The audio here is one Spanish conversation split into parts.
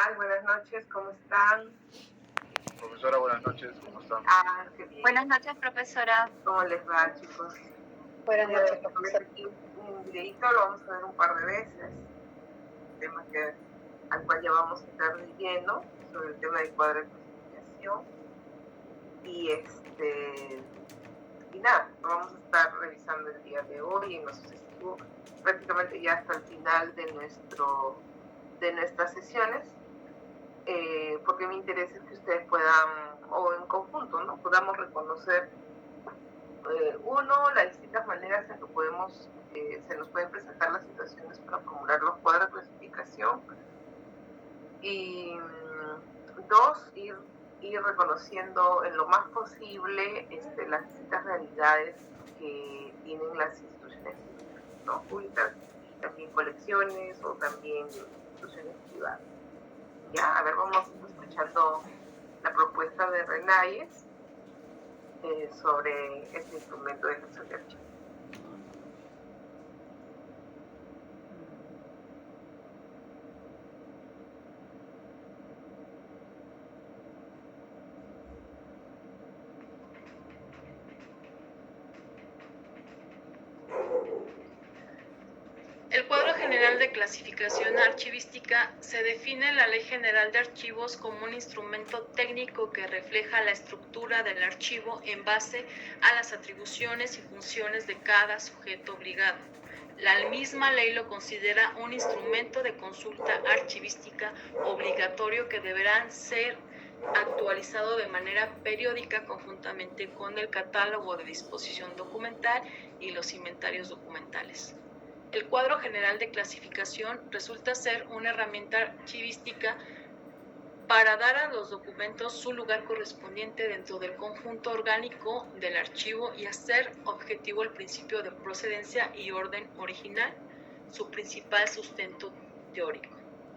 tal? Buenas noches, ¿cómo están? Profesora, buenas noches, ¿cómo están? Qué bien. Buenas noches, profesora. ¿Cómo les va, chicos? Buenas noches, profesora. Aquí un videito, lo vamos a ver un par de veces. Un tema al cual ya vamos a estar leyendo sobre el tema de cuadro de clasificación. Y nada, lo vamos a estar revisando el día de hoy y nos estuvo prácticamente ya hasta el final de nuestras sesiones. Porque mi interés es que ustedes puedan, o en conjunto, ¿no? Podamos reconocer, las distintas maneras en que se nos pueden presentar las situaciones para formular los cuadros de clasificación. Y dos, ir reconociendo en lo más posible las distintas realidades que tienen las instituciones, ¿no? Públicas, y también colecciones o también instituciones privadas. Ya, a ver, vamos escuchando la propuesta de Renayes sobre este instrumento de gestión de archivos. El cuadro general de clasificación archivística se define en la Ley General de Archivos como un instrumento técnico que refleja la estructura del archivo en base a las atribuciones y funciones de cada sujeto obligado. La misma ley lo considera un instrumento de consulta archivística obligatorio que deberá ser actualizado de manera periódica conjuntamente con el catálogo de disposición documental y los inventarios documentales. El cuadro general de clasificación resulta ser una herramienta archivística para dar a los documentos su lugar correspondiente dentro del conjunto orgánico del archivo y hacer objetivo el principio de procedencia y orden original, su principal sustento teórico.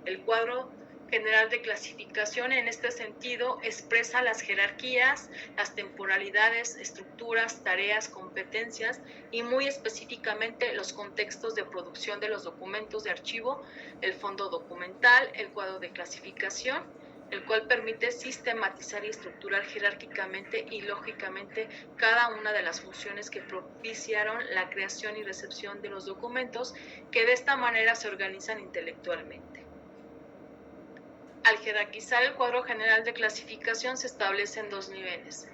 El cuadro general de clasificación en este sentido expresa las jerarquías, las temporalidades, estructuras, tareas, competencias y muy específicamente los contextos de producción de los documentos de archivo, el fondo documental, el cuadro de clasificación, el cual permite sistematizar y estructurar jerárquicamente y lógicamente cada una de las funciones que propiciaron la creación y recepción de los documentos, que de esta manera se organizan intelectualmente. Al jerarquizar el cuadro general de clasificación se establecen dos niveles.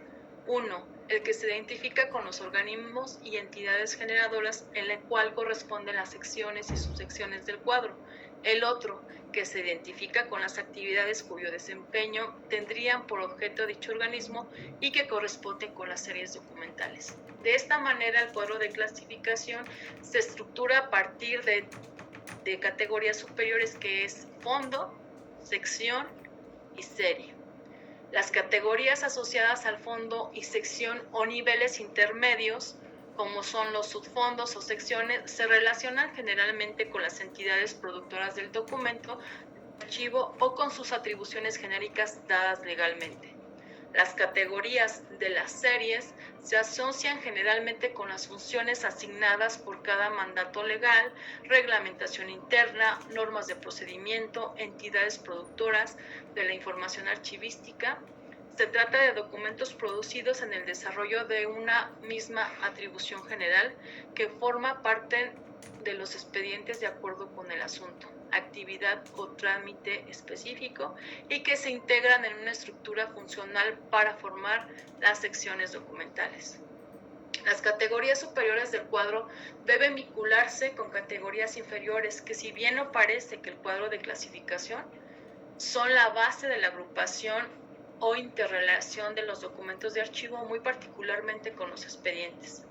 Uno, el que se identifica con los organismos y entidades generadoras en la cual corresponden las secciones y subsecciones del cuadro. El otro, que se identifica con las actividades cuyo desempeño tendrían por objeto dicho organismo y que corresponden con las series documentales. De esta manera, el cuadro de clasificación se estructura a partir de categorías superiores, que es fondo, sección y serie. Las categorías asociadas al fondo y sección o niveles intermedios, como son los subfondos o secciones, se relacionan generalmente con las entidades productoras del documento, archivo o con sus atribuciones genéricas dadas legalmente. Las categorías de las series se asocian generalmente con las funciones asignadas por cada mandato legal, reglamentación interna, normas de procedimiento, entidades productoras de la información archivística. Se trata de documentos producidos en el desarrollo de una misma atribución general que forma parte de los expedientes de acuerdo con el asunto, actividad o trámite específico y que se integran en una estructura funcional para formar las secciones documentales. Las categorías superiores del cuadro deben vincularse con categorías inferiores que, si bien no parece que el cuadro de clasificación, son la base de la agrupación o interrelación de los documentos de archivo, muy particularmente con los expedientes.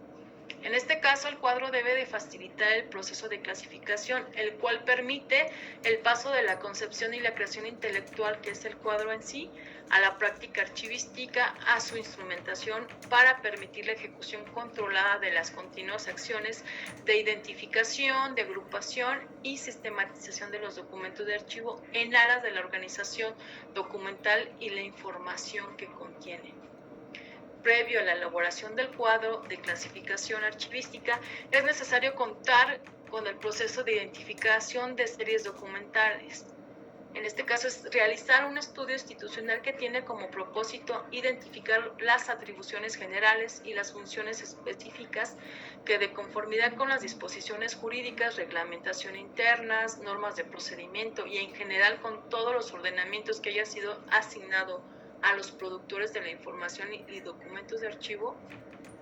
En este caso, el cuadro debe de facilitar el proceso de clasificación, el cual permite el paso de la concepción y la creación intelectual, que es el cuadro en sí, a la práctica archivística, a su instrumentación, para permitir la ejecución controlada de las continuas acciones de identificación, de agrupación y sistematización de los documentos de archivo en aras de la organización documental y la información que contiene. Previo a la elaboración del cuadro de clasificación archivística, es necesario contar con el proceso de identificación de series documentales. En este caso es realizar un estudio institucional que tiene como propósito identificar las atribuciones generales y las funciones específicas que, de conformidad con las disposiciones jurídicas, reglamentación internas, normas de procedimiento y en general con todos los ordenamientos que haya sido asignado a los productores de la información y documentos de archivo.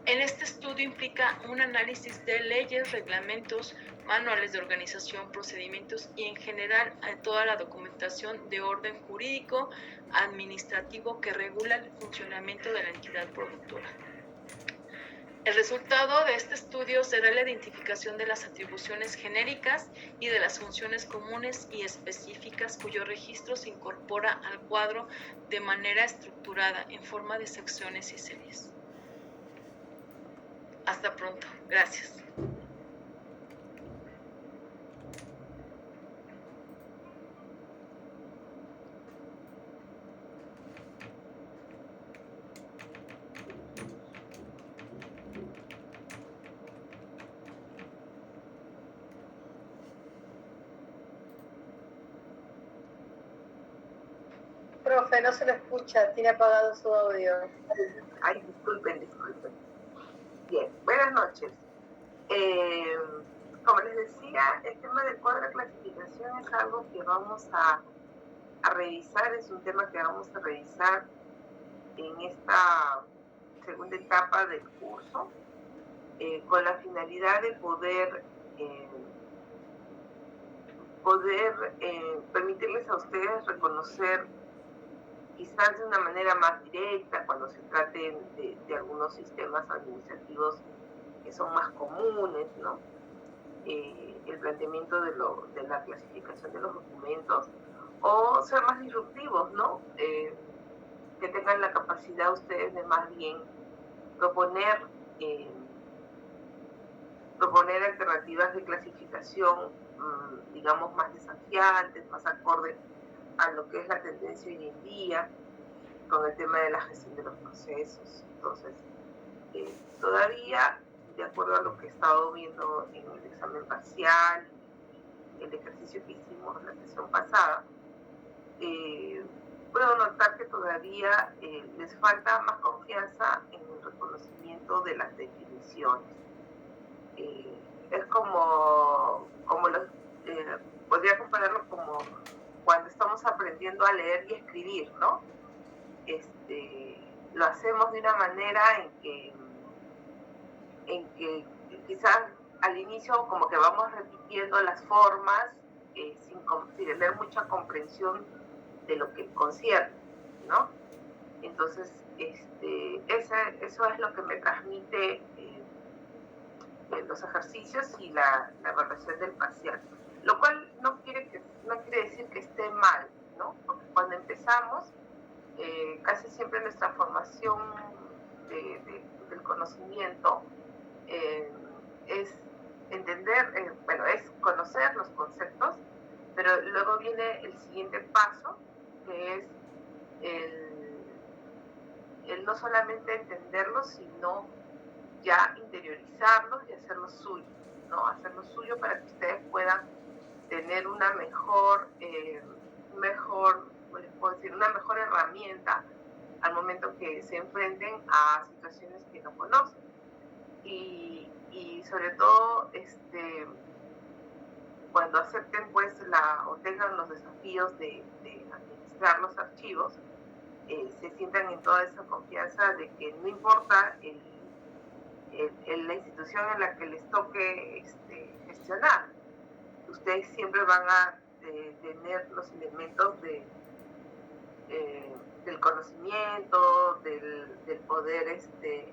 En este estudio implica un análisis de leyes, reglamentos, manuales de organización, procedimientos y en general toda la documentación de orden jurídico, administrativo que regula el funcionamiento de la entidad productora. El resultado de este estudio será la identificación de las atribuciones genéricas y de las funciones comunes y específicas cuyo registro se incorpora al cuadro de manera estructurada en forma de secciones y series. Hasta pronto. Gracias. Profe, no se lo escucha, tiene apagado su audio. Ay, disculpen. Bien, buenas noches. Como les decía, el tema del cuadro de clasificación es algo que vamos a revisar, es un tema que vamos a revisar en esta segunda etapa del curso, con la finalidad de poder permitirles a ustedes reconocer quizás de una manera más directa cuando se trate de algunos sistemas administrativos que son más comunes, ¿no? El planteamiento de la clasificación de los documentos, o ser más disruptivos, ¿no? Que tengan la capacidad ustedes de más bien proponer alternativas de clasificación, digamos, más desafiantes, más acordes a lo que es la tendencia hoy en día con el tema de la gestión de los procesos. Entonces, todavía, de acuerdo a lo que he estado viendo en el examen parcial, el ejercicio que hicimos la sesión pasada, puedo notar que todavía les falta más confianza en el reconocimiento de las definiciones. Es como podría compararlo como cuando estamos aprendiendo a leer y escribir, ¿no? Lo hacemos de una manera en que quizás al inicio como que vamos repitiendo las formas sin tener mucha comprensión de lo que concierne, ¿no? Entonces, eso es lo que me transmite los ejercicios y la evaluación del parcial, lo cual no quiere decir que esté mal, ¿no? Porque cuando empezamos, casi siempre nuestra formación del conocimiento es entender, es conocer los conceptos, pero luego viene el siguiente paso, que es el no solamente entenderlos, sino ya interiorizarlos y hacerlos suyos, ¿no? Hacerlos suyos para que ustedes puedan tener una mejor herramienta al momento que se enfrenten a situaciones que no conocen. Y sobre todo, cuando acepten pues o tengan los desafíos de administrar los archivos, se sientan en toda esa confianza de que no importa la institución en la que les toque gestionar, ustedes siempre van a tener los elementos del conocimiento, del poder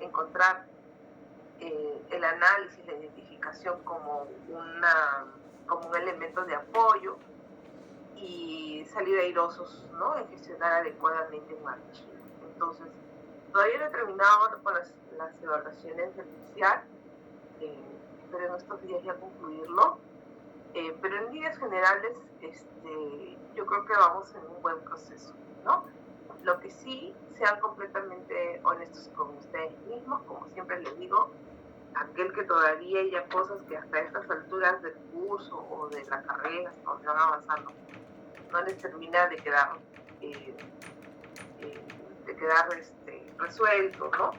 encontrar el análisis, la identificación como un elemento de apoyo y salir airosos, ¿no? En gestionar adecuadamente un archivo. Entonces, todavía no he terminado con las evaluaciones del inicial, espero en estos días ya concluirlo, pero en líneas generales yo creo que vamos en un buen proceso, ¿no? Lo que sí, sean completamente honestos con ustedes mismos, como siempre les digo, aquel que todavía haya cosas que hasta estas alturas del curso o de la carrera, donde van avanzando, no les termina de quedar resuelto, ¿no?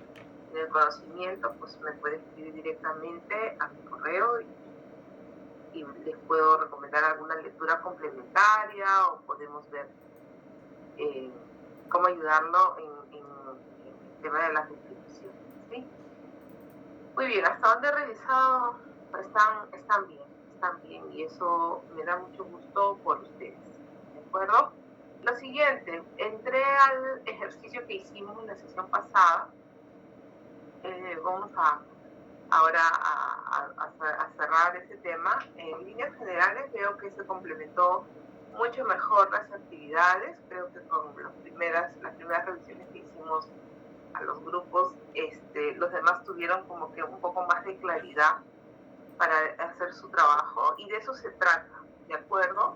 En el conocimiento, pues me puede escribir directamente a mi correo y les puedo recomendar alguna lectura complementaria o podemos ver cómo ayudarlo en el tema de las descripciones, ¿sí? Muy bien, hasta donde he revisado están bien y eso me da mucho gusto por ustedes, ¿de acuerdo? Lo siguiente, entré al ejercicio que hicimos en la sesión pasada. Vamos ahora a cerrar ese tema. En líneas generales veo que se complementó mucho mejor las actividades. Creo que con las primeras revisiones que hicimos a los grupos, los demás tuvieron como que un poco más de claridad para hacer su trabajo, y de eso se trata, ¿de acuerdo?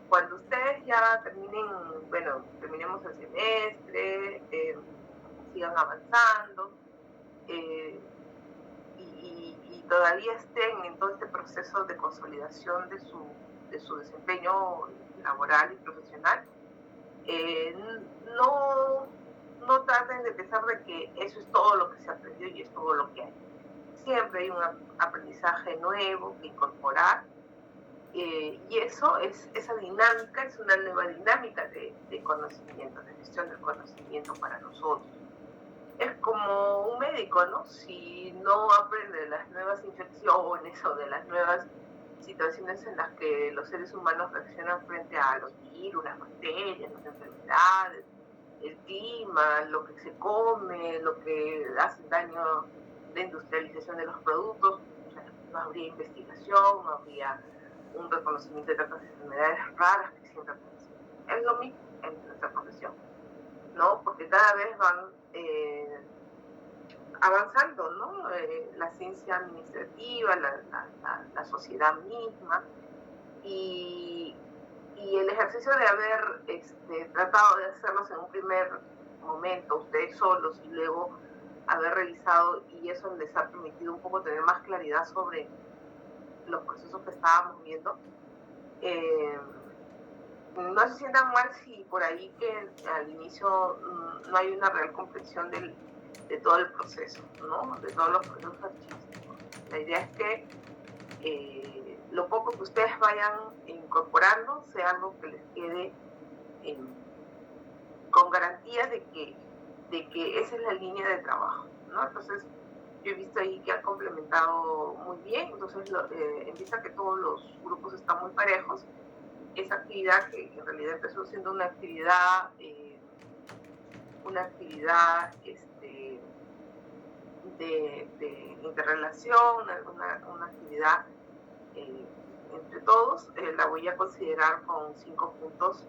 Cuando ustedes ya terminemos el semestre, sigan avanzando, y todavía estén en todo este proceso de consolidación de su desempeño laboral y profesional, no traten de pensar de que eso es todo lo que se aprendió y es todo lo que hay. Siempre hay un aprendizaje nuevo que incorporar, y eso esa dinámica es una nueva dinámica de conocimiento, de gestión del conocimiento para nosotros. Es como un médico, ¿no? Si no aprende las nuevas infecciones o de las nuevas situaciones en las que los seres humanos reaccionan frente a los virus, las bacterias, las enfermedades, el clima, lo que se come, lo que hace daño, la industrialización de los productos, o sea, no habría investigación, no habría un reconocimiento de tantas enfermedades raras que siempre aparecen. Es lo mismo en nuestra profesión, ¿no? Porque cada vez van avanzando, ¿no? La ciencia administrativa, la sociedad misma, y el ejercicio de haber tratado de hacerlos en un primer momento ustedes solos y luego haber revisado, y eso les ha permitido un poco tener más claridad sobre los procesos que estábamos viendo. No se sientan mal si por ahí que al inicio no hay una real comprensión de todo el proceso, ¿no? De todos los procesos archivísticos. La idea es que lo poco que ustedes vayan incorporando sea algo que les quede con garantía de que esa es la línea de trabajo, ¿no? Entonces, yo he visto ahí que han complementado muy bien. Entonces, en vista que todos los grupos están muy parejos, esa actividad que en realidad empezó siendo una actividad de interrelación, una actividad entre todos, la voy a considerar con 5 puntos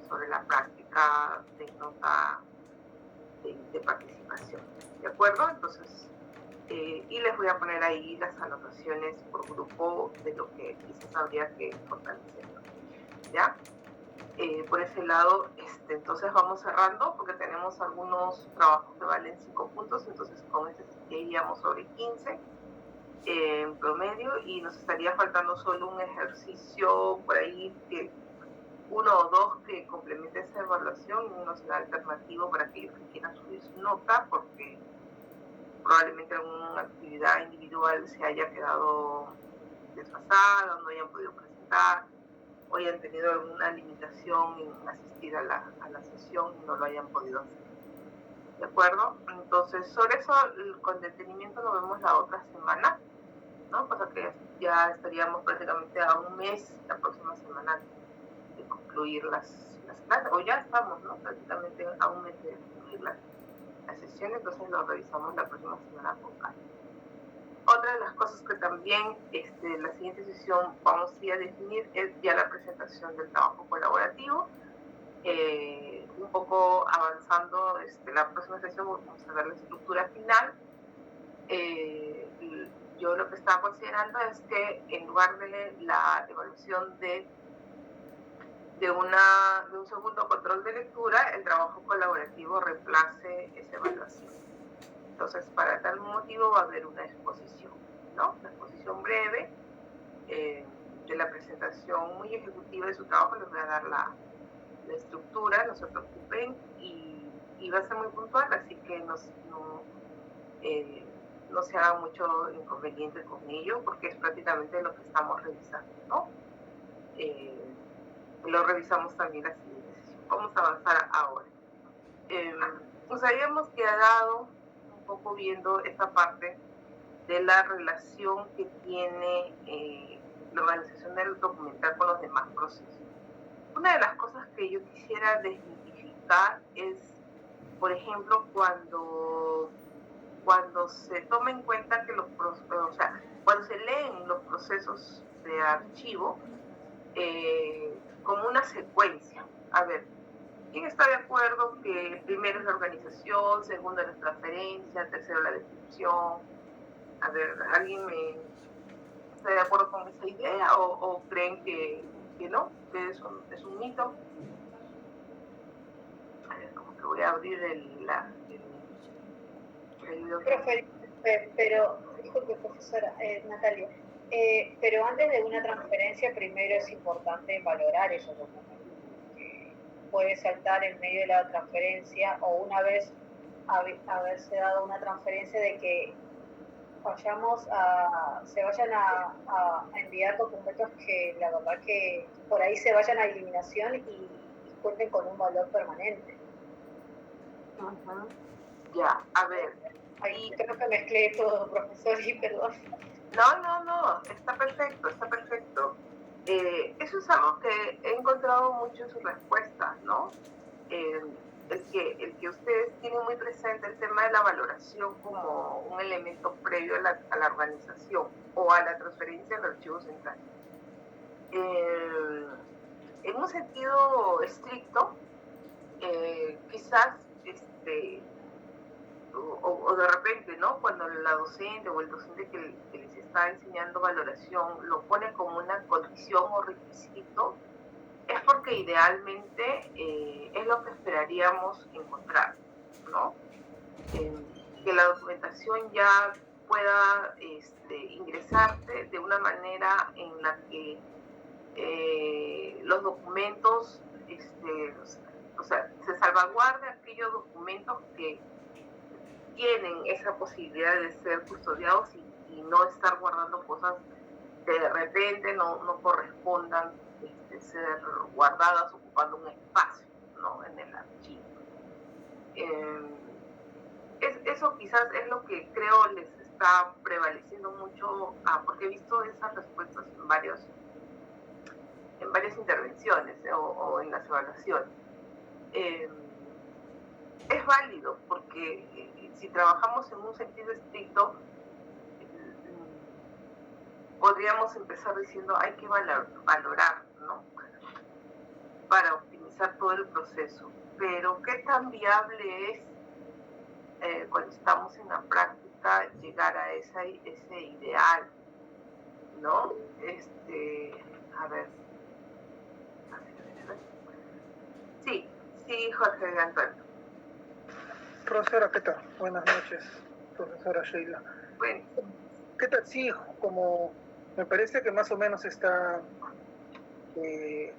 sobre la práctica de nota de participación, ¿de acuerdo? Entonces, y les voy a poner ahí las anotaciones por grupo de lo que quizás habría que fortalecer, ¿ya? Por ese lado, entonces vamos cerrando porque tenemos algunos trabajos que valen 5 puntos, entonces con este iríamos sobre 15 en promedio, y nos estaría faltando solo un ejercicio por ahí, que 1 o 2 que complemente esa evaluación, y uno será alternativo para aquellos que quieran subir su nota, porque probablemente alguna actividad individual se haya quedado desfasada, no hayan podido presentar, o hayan tenido alguna limitación en asistir a la sesión y no lo hayan podido hacer. ¿De acuerdo? Entonces, sobre eso, con detenimiento lo vemos la otra semana, ¿no? Cosa que ya estaríamos prácticamente a un mes, la próxima semana, de concluir las clases, o ya estamos, ¿no? Prácticamente a un mes de concluir la sesión, entonces lo revisamos la próxima semana con calma. Otra de las cosas que también en la siguiente sesión vamos a definir es ya la presentación del trabajo colaborativo. Un poco avanzando, la próxima sesión vamos a ver la estructura final. Yo lo que estaba considerando es que en lugar de la evaluación de un segundo control de lectura, el trabajo colaborativo reemplace esa evaluación. Entonces, para tal motivo va a haber una exposición, ¿no? Una exposición breve de la presentación muy ejecutiva de su trabajo. Les voy a dar la estructura, no se preocupen, y va a ser muy puntual, así que no se haga mucho inconveniente con ello, porque es prácticamente lo que estamos revisando, ¿no? Lo revisamos también la siguiente sesión. Vamos a avanzar ahora. Nos habíamos quedado un poco viendo esta parte de la relación que tiene la organización del documental con los demás procesos. Una de las cosas que yo quisiera desmitificar es, por ejemplo, cuando se toma en cuenta que cuando se leen los procesos de archivo como una secuencia. A ver, ¿quién está de acuerdo que primero es la organización, segundo es la transferencia, tercero la descripción? A ver, ¿alguien está de acuerdo con esa idea o creen que no, que es un mito? A ver, como que voy a abrir el pero, disculpe, profesora Natalia, pero antes de una transferencia primero es importante valorar esos documentos. Puede saltar en medio de la transferencia o una vez haberse dado una transferencia de que se vayan a enviar documentos que la verdad que por ahí se vayan a eliminación y cuenten con un valor permanente. Ya, a ver. Ahí creo que mezclé todo, profesor, y perdón. No, está perfecto. Eso es algo que he encontrado mucho en sus respuestas, ¿no? El que ustedes tienen muy presente el tema de la valoración como un elemento previo a la organización o a la transferencia del archivo central. En un sentido estricto, quizás o de repente, ¿no? Cuando la docente o el docente que les está enseñando valoración lo pone como una condición o requisito, es porque idealmente es lo que esperaríamos encontrar, ¿no? Que la documentación ya pueda ingresarse de una manera en la que los documentos, se salvaguarde aquellos documentos que tienen esa posibilidad de ser custodiados y no estar guardando cosas que de repente no correspondan ser guardadas ocupando un espacio, ¿no? En el archivo. Eso quizás es lo que creo les está prevaleciendo mucho, porque he visto esas respuestas en varias intervenciones o en las evaluaciones. Es válido porque si trabajamos en un sentido estricto, podríamos empezar diciendo hay que valorar, ¿no? Para optimizar todo el proceso. Pero ¿qué tan viable es cuando estamos en la práctica llegar a ese ideal, ¿no? A ver. Sí, Jorge Antonio. Profesora, ¿qué tal? Buenas noches, profesora Sheila. Bueno. ¿Qué tal? Sí, como me parece que más o menos está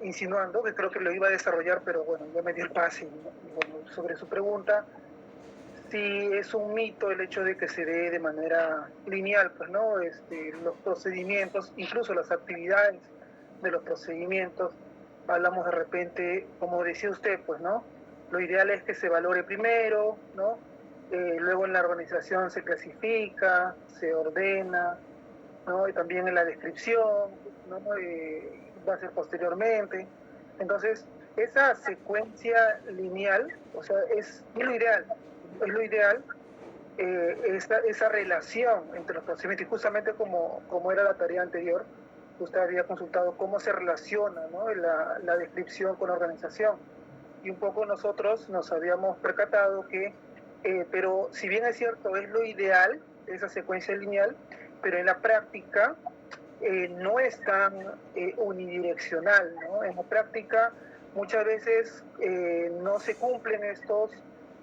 insinuando, que creo que lo iba a desarrollar, pero bueno, ya me dio el pase. Y bueno, sobre su pregunta, sí es un mito el hecho de que se dé de manera lineal, pues, ¿no? Los procedimientos, incluso las actividades de los procedimientos, hablamos de repente, como decía usted, pues, ¿no? Lo ideal es que se valore primero, ¿no? Luego en la organización se clasifica, se ordena, ¿no? Y también en la descripción, ¿no? Va a ser posteriormente. Entonces, esa secuencia lineal, o sea, es lo ideal, esa relación entre los procedimientos, y justamente como era la tarea anterior, usted había consultado cómo se relaciona, ¿no? la descripción con la organización. Y un poco nosotros nos habíamos percatado que, pero si bien es cierto, es lo ideal, esa secuencia lineal, pero en la práctica no es tan unidireccional, ¿no? En la práctica muchas veces no se cumplen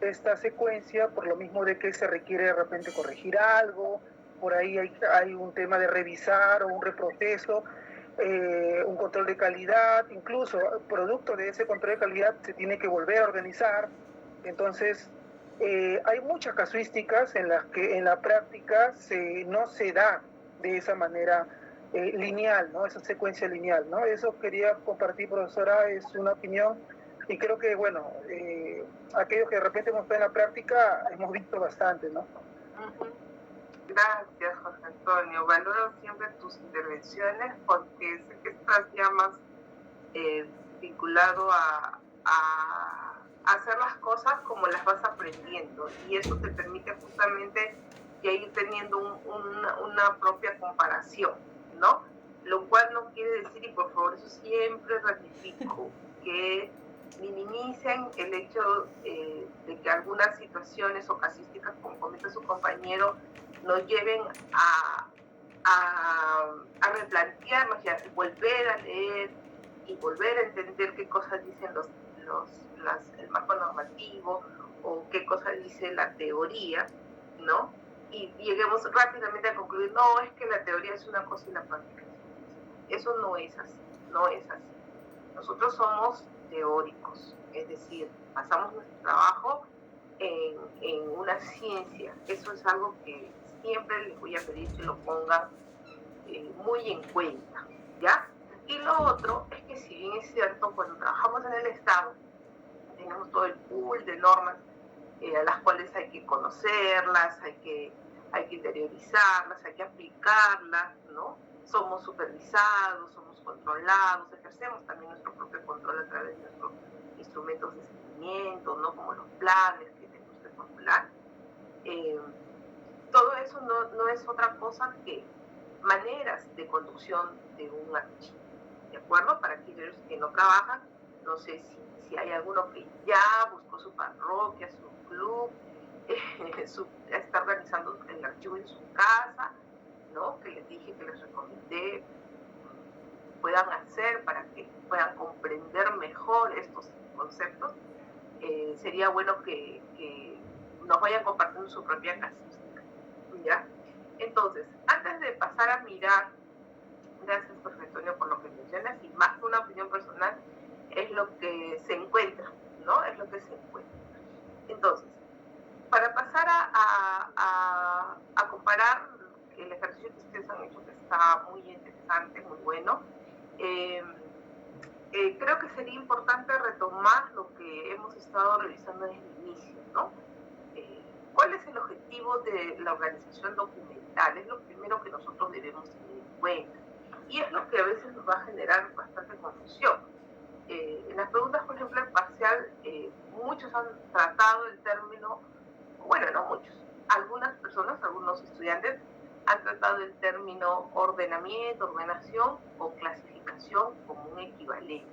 esta secuencia por lo mismo de que se requiere de repente corregir algo, por ahí hay un tema de revisar o un reproceso, un control de calidad, incluso producto de ese control de calidad se tiene que volver a organizar. Entonces, hay muchas casuísticas en las que en la práctica no se da de esa manera lineal, ¿no? Esa secuencia lineal, ¿no? Eso quería compartir, profesora, es una opinión, y creo que, bueno, aquellos que de repente hemos estado en la práctica hemos visto bastante, ¿no? Gracias, José Antonio. Valoro siempre tus intervenciones porque sé que estás ya más vinculado a hacer las cosas como las vas aprendiendo, y eso te permite justamente ya ir teniendo una propia comparación, ¿no? Lo cual no quiere decir, y por favor eso siempre ratifico, que minimicen el hecho de que algunas situaciones o casísticas, como comenta su compañero, nos lleven a replantearnos y a volver a leer y volver a entender qué cosas dicen el marco normativo o qué cosas dice la teoría, ¿no? Y lleguemos rápidamente a concluir, no, es que la teoría es una cosa y la práctica es otra. Eso no es así, no es así. Nosotros somos teóricos, es decir, pasamos nuestro trabajo en una ciencia. Eso es algo que siempre les voy a pedir que lo pongan muy en cuenta, ¿ya? Y lo otro es que, si bien es cierto, cuando trabajamos en el Estado, tenemos todo el pool de normas a las cuales hay que conocerlas, hay que interiorizarlas, hay que aplicarlas, ¿no? Somos supervisados, somos controlados, ejercemos también nuestro propio control a través de nuestros instrumentos de seguimiento, ¿no? Como los planes que tenemos que formular. Todo eso no es otra cosa que maneras de conducción de un archivo, ¿de acuerdo? Para aquellos que no trabajan, no sé si hay alguno que ya buscó su parroquia, su club, está organizando el archivo en su casa, ¿no? Que les dije, que les recomendé puedan hacer para que puedan comprender mejor estos conceptos. Sería bueno que nos vayan compartiendo su propia casística, ¿ya? Entonces, antes de pasar a mirar, gracias Jorge Antonio por lo que mencionas, y más que una opinión personal, es lo que se encuentra, ¿no? Es lo que se encuentra. Entonces, para pasar a comparar el ejercicio que ustedes han hecho, que está muy interesante, muy bueno, creo que sería importante retomar lo que hemos estado revisando desde el inicio, ¿no? ¿Cuál es el objetivo de la organización documental? Es lo primero que nosotros debemos tener en cuenta. Y es lo que a veces nos va a generar bastante confusión. En las preguntas, por ejemplo, en parcial, muchos han tratado el término, bueno, no muchos, algunas personas, algunos estudiantes han tratado el término ordenamiento, ordenación o clasificación como un equivalente.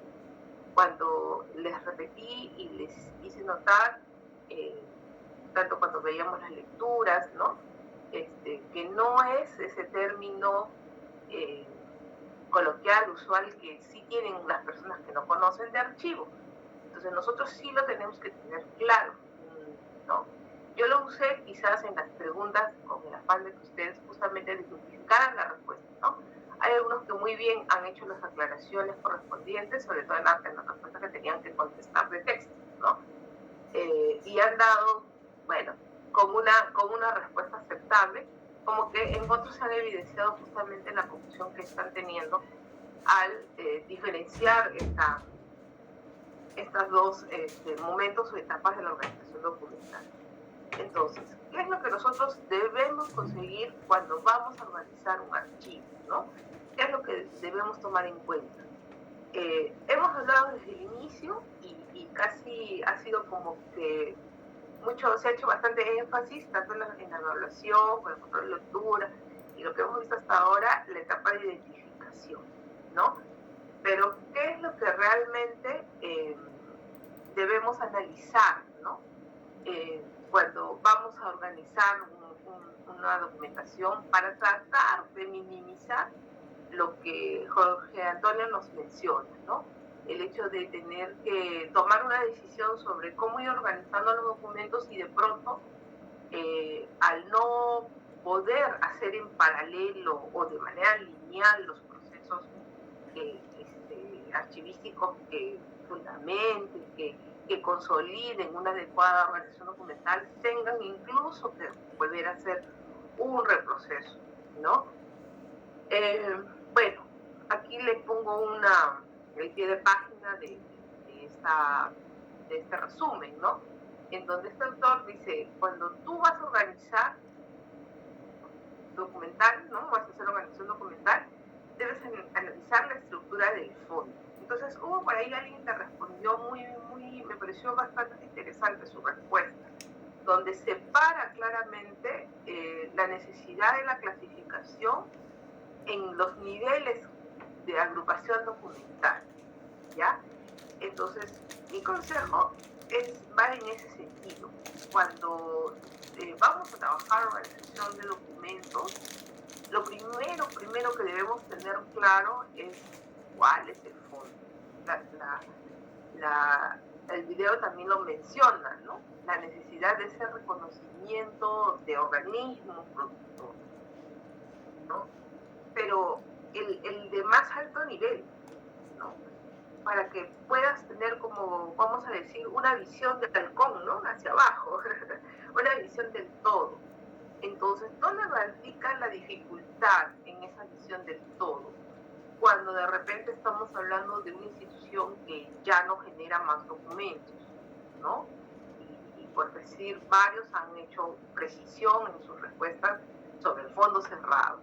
Cuando les repetí y les hice notar, tanto cuando veíamos las lecturas, ¿no? Que no es ese término coloquial, usual, que sí tienen las personas que no conocen de archivo. Entonces nosotros sí lo tenemos que tener claro, ¿no? Yo lo usé quizás en las preguntas con el afán de que ustedes justamente identificaran la respuesta, ¿no? Hay algunos que muy bien han hecho las aclaraciones correspondientes, sobre todo en las respuestas que tenían que contestar de texto, ¿no? Y han dado, bueno, con una respuesta aceptable, como que en otros se han evidenciado justamente la confusión que están teniendo al diferenciar estas dos momentos o etapas de la organización documental. Entonces, ¿qué es lo que nosotros debemos conseguir cuando vamos a organizar un archivo, ¿no? ¿Qué es lo que debemos tomar en cuenta? Hemos hablado desde el inicio y casi ha sido como que se ha hecho bastante énfasis tanto en la evaluación, con el control de lectura, y lo que hemos visto hasta ahora, la etapa de identificación, ¿no? Pero ¿qué es lo que realmente debemos analizar, ¿no? Cuando vamos a organizar una documentación para tratar de minimizar lo que Jorge Antonio nos menciona, ¿no? El hecho de tener que tomar una decisión sobre cómo ir organizando los documentos y de pronto, al no poder hacer en paralelo o de manera lineal los procesos archivísticos que fundamenten, que consoliden una adecuada organización documental, tengan incluso que volver a hacer un reproceso, ¿no? Bueno, aquí les pongo el pie de página de este resumen, ¿no? En donde este autor dice, cuando tú vas a organizar documental, ¿no? Vas a hacer organización documental, debes analizar la estructura del fondo. Entonces hubo por ahí alguien que respondió me pareció bastante interesante su respuesta, donde separa claramente la necesidad de la clasificación en los niveles de agrupación documental, ¿ya? Entonces, mi consejo va en ese sentido. Cuando vamos a trabajar organización de documentos, lo primero que debemos tener claro es cuál es el fondo. El video también lo menciona, ¿no? La necesidad de ese reconocimiento de organismos productores, ¿no? Pero el de más alto nivel, ¿no? Para que puedas tener como, vamos a decir, una visión del halcón, ¿no? Hacia abajo, una visión del todo. Entonces, ¿dónde radica la dificultad en esa visión del todo? Cuando de repente estamos hablando de una institución que ya no genera más documentos, ¿no? Y por decir, varios han hecho precisión en sus respuestas sobre el fondo cerrado.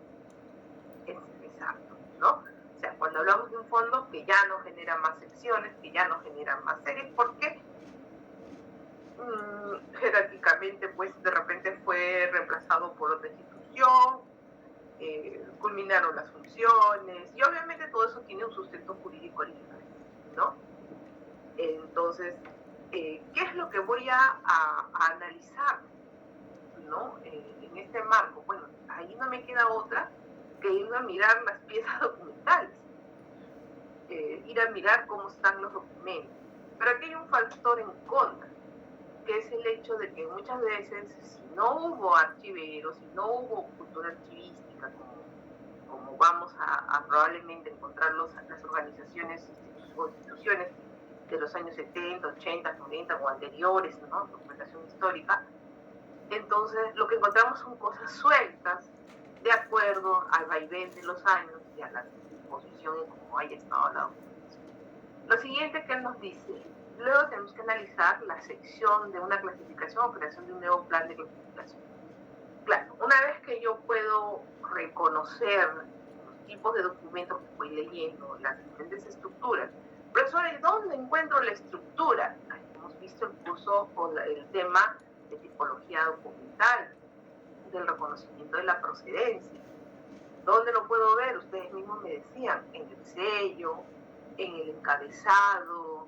Es exacto, ¿no? O sea, cuando hablamos de un fondo que ya no genera más secciones, que ya no genera más series, porque jerárquicamente, pues, de repente fue reemplazado por otra institución, culminaron las funciones, y obviamente todo eso tiene un sustento jurídico legal, ¿no? Entonces, ¿qué es lo que voy a analizar, ¿no? En este marco? Bueno, ahí no me queda otra que ir a mirar las piezas documentales, ir a mirar cómo están los documentos. Pero aquí hay un factor en contra, que es el hecho de que muchas veces, si no hubo archiveros, si no hubo cultura archivística, como vamos a probablemente encontrar las organizaciones o instituciones de los años 70, 80, 90 o anteriores, ¿no? Documentación histórica, entonces lo que encontramos son cosas sueltas de acuerdo al vaivén de los años y a la disposición en cómo haya estado la documentación. Lo siguiente que él nos dice, luego tenemos que analizar la sección de una clasificación o creación de un nuevo plan de clasificación. Claro, una vez que yo puedo reconocer los tipos de documentos que voy leyendo, las diferentes estructuras, profesora, ¿y dónde encuentro la estructura? Hemos visto el curso con el tema de tipología documental, del reconocimiento de la procedencia. ¿Dónde lo puedo ver? Ustedes mismos me decían, en el sello, en el encabezado,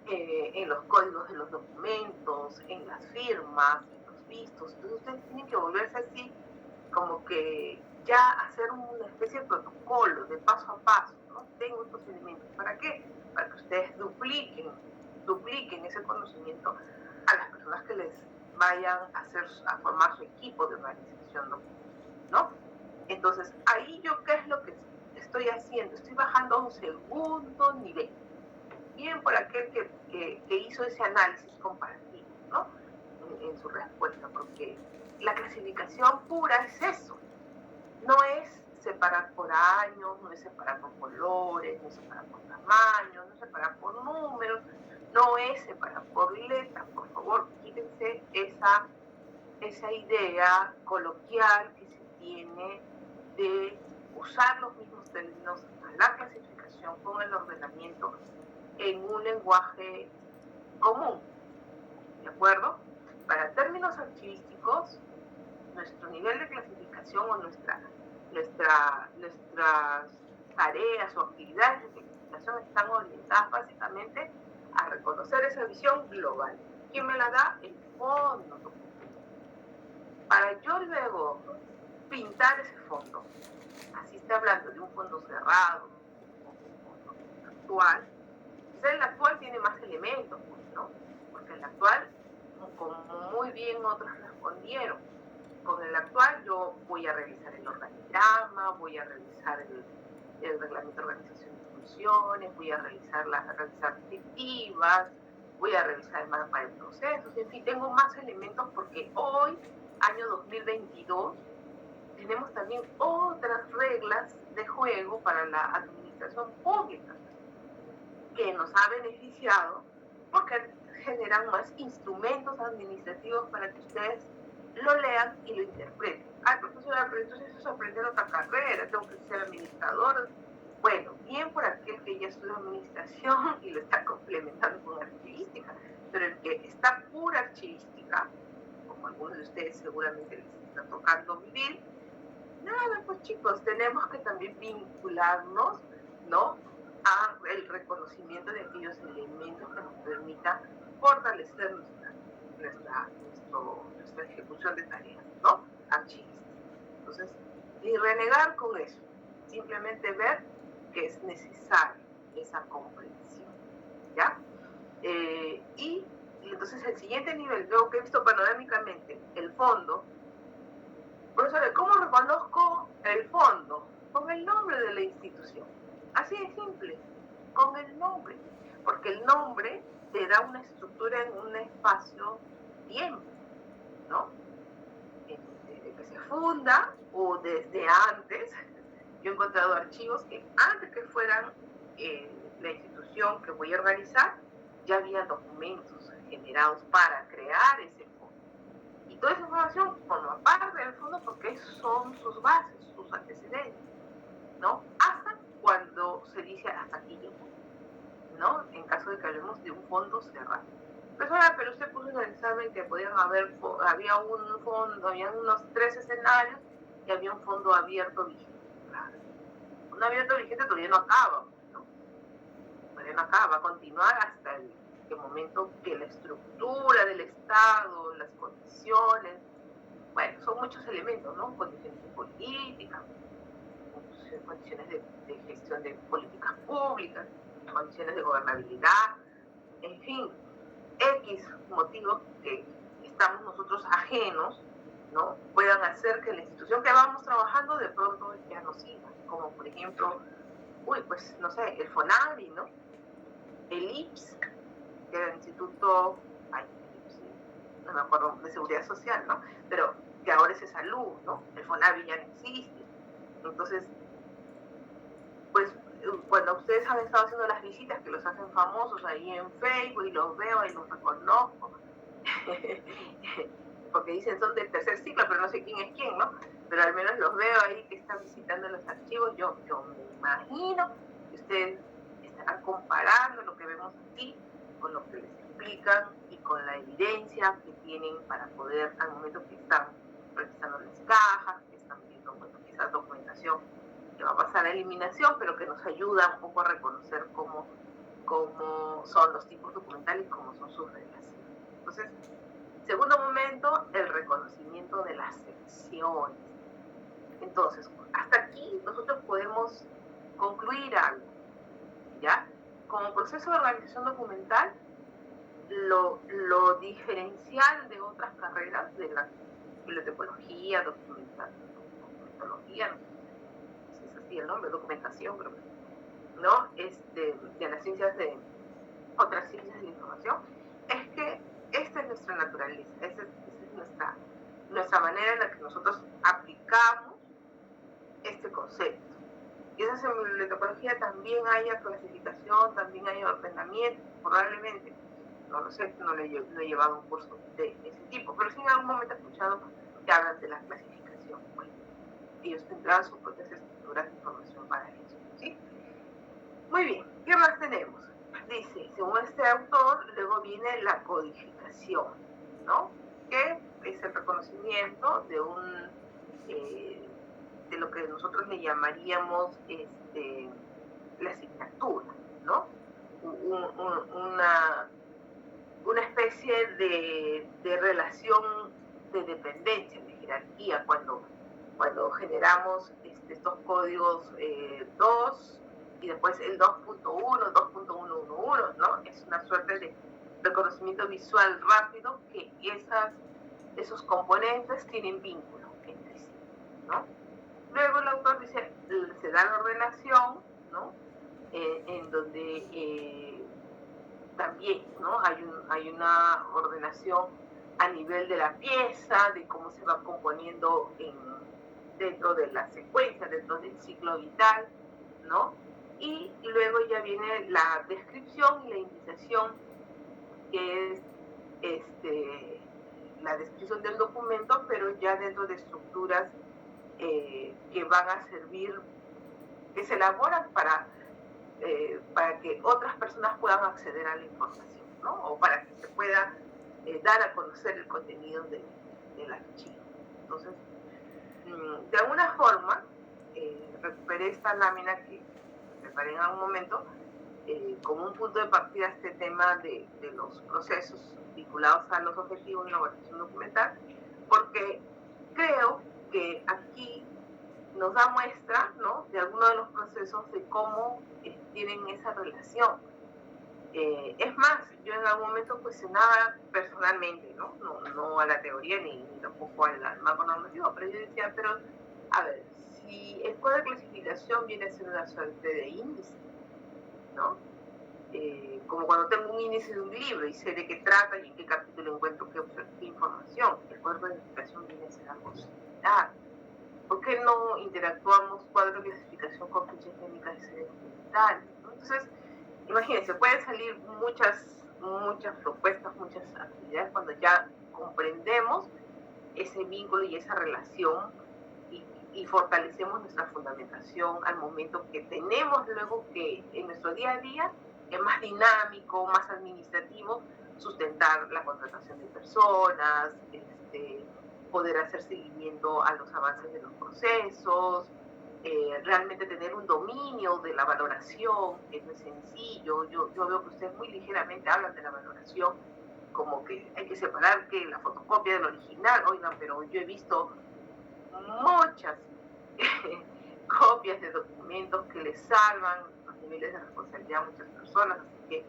en los códigos de los documentos, en las firmas, en los vistos. Entonces ustedes tienen que volverse así, como que ya hacer una especie de protocolo, de paso a paso, ¿no? Tengo estos elementos. ¿Para qué? Para que ustedes dupliquen ese conocimiento a las personas que les vayan a formar su equipo de organización, ¿no? Entonces, ahí yo, ¿qué es lo que estoy haciendo? Estoy bajando a un segundo nivel. Bien por aquel que hizo ese análisis comparativo, ¿no? En su respuesta, porque la clasificación pura es eso. No es separar por años, no es separar por colores, no es separar por tamaños, no es separar por números, no es separar por letras. Por favor, quítense esa idea coloquial que se tiene de usar los mismos términos a la clasificación con el ordenamiento en un lenguaje común, ¿de acuerdo? Para términos archivísticos, nuestro nivel de clasificación o nuestras tareas o actividades de clasificación están orientadas básicamente a reconocer esa visión global. ¿Quién me la da? El fondo documental. Para yo luego pintar ese fondo, así está hablando de un fondo cerrado o un fondo actual, el actual tiene más elementos, ¿no? Porque el actual, como muy bien otros respondieron, con el actual yo voy a revisar el organigrama, voy a revisar el reglamento de organización funciones, voy a realizar directivas, voy a revisar el mapa de procesos, en fin, tengo más elementos porque hoy, año 2022, tenemos también otras reglas de juego para la administración pública que nos ha beneficiado porque generan más instrumentos administrativos para que ustedes lo lean y lo interpreten. Ah, profesora, pero entonces eso es aprender otra carrera, tengo que ser administrador. Bueno, bien por aquel que ya estudia administración y lo está complementando con archivística, pero el que está pura archivística, como algunos de ustedes seguramente les está tocando vivir, nada, pues chicos, tenemos que también vincularnos, ¿no?, a el reconocimiento de aquellos elementos que nos permitan fortalecer nuestra ejecución de tareas, ¿no?, archivísticas. Entonces, ni renegar con eso, simplemente ver que es necesaria esa comprensión, ¿ya? Y entonces el siguiente nivel, yo que he visto panorámicamente, el fondo. Profesor, ¿cómo reconozco el fondo? Con el nombre de la institución. Así de simple, con el nombre. Porque el nombre te da una estructura en un espacio-tiempo, ¿no? Desde que se funda o desde antes. Yo he encontrado archivos que antes que fueran la institución que voy a organizar, ya había documentos generados para crear ese fondo. Y toda esa información forma parte del fondo porque son sus bases, sus antecedentes, ¿no? Hasta cuando se dice hasta aquí llegó, ¿no? En caso de que hablemos de un fondo cerrado. Pero usted puso en el examen que había un fondo, había unos 3 escenarios y había un fondo abierto vigente. Claro. Un abierto vigente todavía no acaba, ¿no? Todavía no acaba, va a continuar hasta el momento que la estructura del Estado, las condiciones, bueno, son muchos elementos, ¿no? Condiciones de política, condiciones de gestión de políticas públicas, condiciones de gobernabilidad, en fin, X motivos que estamos nosotros ajenos, ¿no?, puedan hacer que la institución que vamos trabajando de pronto ya no siga, como por ejemplo, pues no sé, el FONAVI, ¿no?, el IPS, que era el Instituto, no me acuerdo, de Seguridad Social, ¿no?, pero que ahora es de salud, ¿no?, el FONAVI ya no existe. Entonces, pues cuando ustedes han estado haciendo las visitas que los hacen famosos ahí en Facebook y los veo y los reconozco, porque dicen son del tercer ciclo, pero no sé quién es quién, ¿no? Pero al menos los veo ahí que están visitando los archivos. Yo me imagino que ustedes estarán comparando lo que vemos aquí con lo que les explican y con la evidencia que tienen para poder, al momento que están revisando las cajas, que están viendo, bueno, esa documentación que va a pasar a eliminación, pero que nos ayuda un poco a reconocer cómo son los tipos documentales y cómo son sus reglas. Entonces, segundo momento, el reconocimiento de las secciones. Entonces, hasta aquí nosotros podemos concluir algo, ¿ya? Como proceso de organización documental, lo diferencial de otras carreras, de la bibliotecnología, documentología, no sé si es así el nombre, documentación, creo que, ¿no? De las ciencias otras ciencias de la información, es que esta es nuestra naturaleza, esa es nuestra manera en la que nosotros aplicamos este concepto. Y esa en bibliotecnología también haya clasificación, también haya ordenamiento, probablemente. No lo sé, no he llevado un curso de ese tipo, pero sí en algún momento he escuchado que hablan de la clasificación. Bueno, ellos tendrán sus propias estructuras de información para eso, ¿sí? Muy bien, ¿qué más tenemos? Dice, según este autor, luego viene la codificación, ¿no? Que es el reconocimiento de lo que nosotros le llamaríamos la asignatura, ¿no? Una especie de relación de dependencia, de jerarquía, cuando generamos estos códigos 2 y después el 2.1, 2.111, ¿no? Es una suerte de reconocimiento visual rápido que esos componentes tienen vínculo entre sí, ¿no? Luego el autor dice, se da la ordenación, ¿no? en donde también, ¿no? Hay una ordenación a nivel de la pieza, de cómo se va componiendo dentro de la secuencia, dentro del ciclo vital, ¿no? Y luego ya viene la descripción y la indicación, que es la descripción del documento, pero ya dentro de estructuras que van a servir, que se elaboran para que otras personas puedan acceder a la información, ¿no? O para que se pueda dar a conocer el contenido del archivo. Entonces, de alguna forma, recuperé esta lámina que preparé en algún momento como un punto de partida este tema de los procesos vinculados a los objetivos de elaboración documental, porque creo que aquí nos da muestra, ¿no?, de algunos de los procesos de cómo tienen esa relación. Es más, yo en algún momento cuestionaba personalmente, no a la teoría ni tampoco al marco normativo, pero yo decía, pero a ver, si el código de clasificación viene a ser una suerte de índice, ¿no? Como cuando tengo un índice de un libro y sé de qué trata y en qué capítulo encuentro qué información, el código de clasificación viene a ser algo similar. ¿Por qué no interactuamos cuadro de clasificación con fichas técnicas de series documentales? Entonces, imagínense, pueden salir muchas propuestas, muchas actividades cuando ya comprendemos ese vínculo y esa relación y fortalecemos nuestra fundamentación al momento que tenemos luego que en nuestro día a día es más dinámico, más administrativo, sustentar la contratación de personas, poder hacer seguimiento a los avances de los procesos, realmente tener un dominio de la valoración, que no es sencillo. Yo veo que ustedes muy ligeramente hablan de la valoración, como que hay que separar que la fotocopia del original. Oigan, pero yo he visto muchas copias de documentos que les salvan los niveles de responsabilidad a muchas personas, así que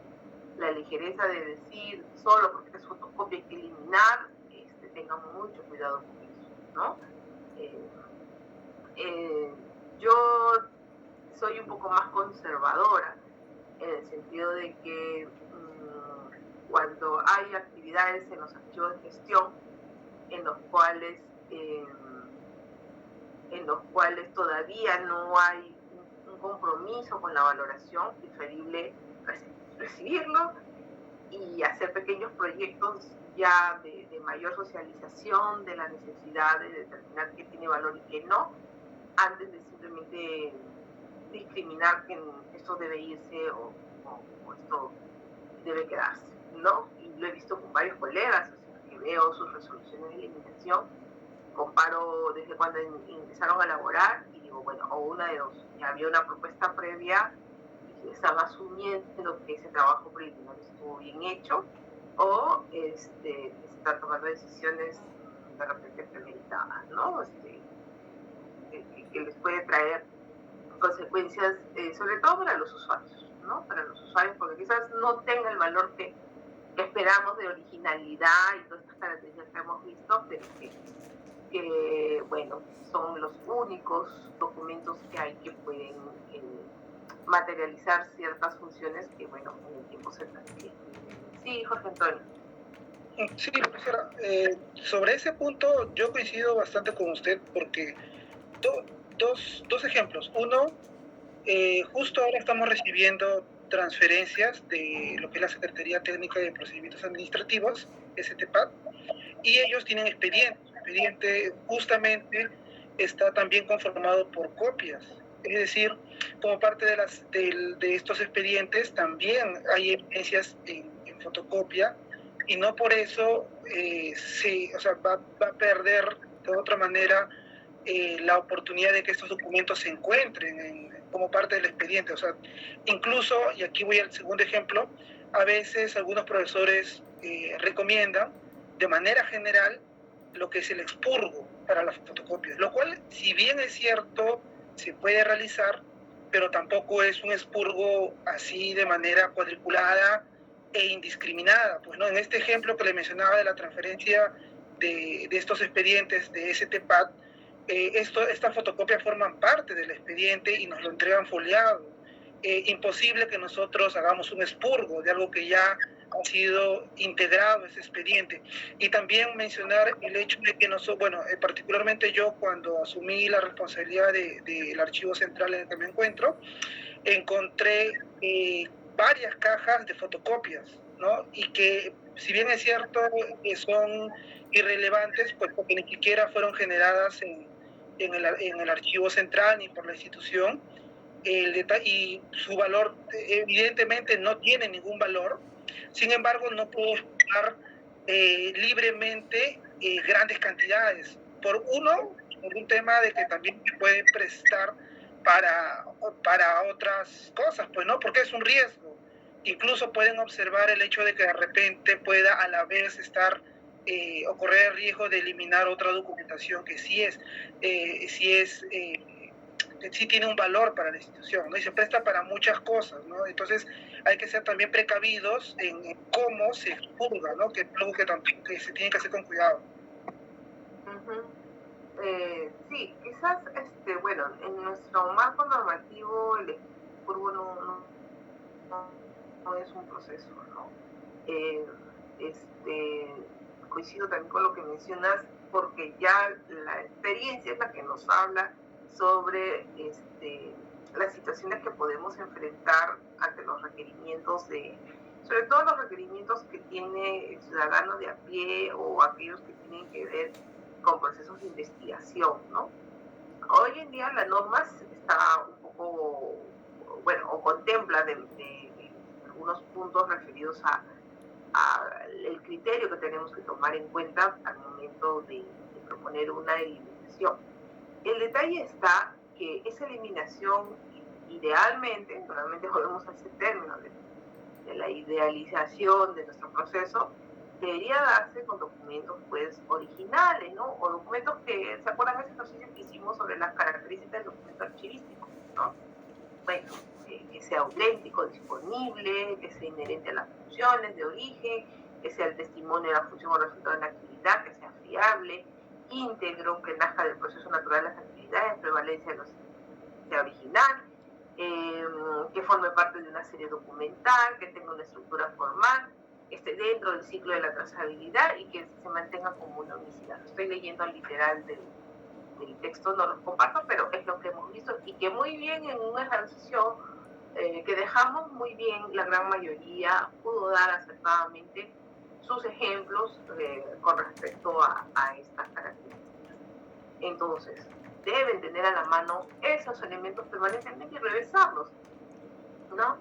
la ligereza de decir solo porque es fotocopia hay que eliminar, tengan mucho cuidado con eso, ¿no? Yo soy un poco más conservadora en el sentido de que cuando hay actividades en los archivos de gestión en los cuales todavía no hay un compromiso con la valoración, preferible recibirlo y hacer pequeños proyectos ya de mayor socialización de la necesidad de determinar qué tiene valor y qué no, antes de simplemente discriminar que esto debe irse o esto debe quedarse, ¿no? Y lo he visto con varios colegas, o sea, que veo sus resoluciones de eliminación, comparo desde cuando empezaron a elaborar y digo, bueno, o una de dos, ya había una propuesta previa y se estaba asumiendo que ese trabajo preliminar estuvo bien hecho, o se están tomando decisiones de repente premeditadas, ¿no? Que les puede traer consecuencias, sobre todo para los usuarios, ¿no? Para los usuarios, porque quizás no tenga el valor que esperamos de originalidad y todas estas características que hemos visto, pero que bueno, son los únicos documentos que hay que pueden materializar ciertas funciones que, bueno, en el tiempo se transfieren. Sí, Jorge Antonio. Sí, profesora, sobre ese punto yo coincido bastante con usted porque dos ejemplos. Uno, justo ahora estamos recibiendo transferencias de lo que es la Secretaría Técnica de Procedimientos Administrativos, STPAD, y ellos tienen expediente. El expediente justamente está también conformado por copias. Es decir, como parte de estos expedientes también hay evidencias en fotocopia y no por eso va a perder de otra manera la oportunidad de que estos documentos se encuentren como parte del expediente. O sea, incluso, y aquí voy al segundo ejemplo, a veces algunos profesores recomiendan de manera general lo que es el expurgo para las fotocopias, lo cual, si bien es cierto, se puede realizar, pero tampoco es un expurgo así de manera cuadriculada e indiscriminada. Pues, ¿no? En este ejemplo que le mencionaba de la transferencia de estos expedientes de STPAD, estas fotocopias forman parte del expediente y nos lo entregan foliado. imposible que nosotros hagamos un expurgo de algo que ya ha sido integrado ese expediente. Y también mencionar el hecho de que nosotros, bueno, particularmente yo cuando asumí la responsabilidad del archivo central en el que me encuentro, encontré varias cajas de fotocopias, ¿no? Y que, si bien es cierto que son irrelevantes, pues porque ni siquiera fueron generadas en el archivo central ni por la institución, y su valor evidentemente no tiene ningún valor. Sin embargo, no puedo explotar libremente grandes cantidades. Por un tema de que también se puede prestar para otras cosas, pues no, porque es un riesgo. Incluso pueden observar el hecho de que de repente pueda a la vez estar o correr el riesgo de eliminar otra documentación que sí tiene un valor para la institución, ¿no? Y se presta para muchas cosas, ¿no? Entonces hay que ser también precavidos en cómo se expurga, ¿no? Que es algo que se tiene que hacer con cuidado. Sí, quizás, bueno, en nuestro marco normativo el expurgo no es un proceso, ¿no? Coincido también con lo que mencionas, porque ya la experiencia es la que nos habla sobre las situaciones que podemos enfrentar ante los requerimientos sobre todo los requerimientos que tiene el ciudadano de a pie o aquellos que tienen que ver con procesos de investigación, ¿no? Hoy en día la norma está un poco, bueno, o contempla de algunos puntos referidos a el criterio que tenemos que tomar en cuenta al momento de proponer una eliminación. El detalle está que esa eliminación, idealmente, normalmente volvemos a ese término de la idealización de nuestro proceso, debería darse con documentos pues originales, ¿no? O documentos que, ¿se acuerdan de ese ejercicio que hicimos sobre las características del documento archivístico, ¿no? Bueno, que sea auténtico, disponible, que sea inherente a las funciones de origen, que sea el testimonio de la función o resultado de la actividad, que sea fiable, íntegro, que nazca del proceso natural de las actividades, prevalencia de sea original, que forme parte de una serie documental, que tenga una estructura formal, que esté dentro del ciclo de la trazabilidad y que se mantenga como una unicidad. Estoy leyendo al literal del texto, no lo comparto, pero es lo que hemos visto y que muy bien en un ejercicio que dejamos muy bien, la gran mayoría pudo dar acertadamente sus ejemplos con respecto a estas características. Entonces, deben tener a la mano esos elementos permanentemente y revisarlos, ¿no?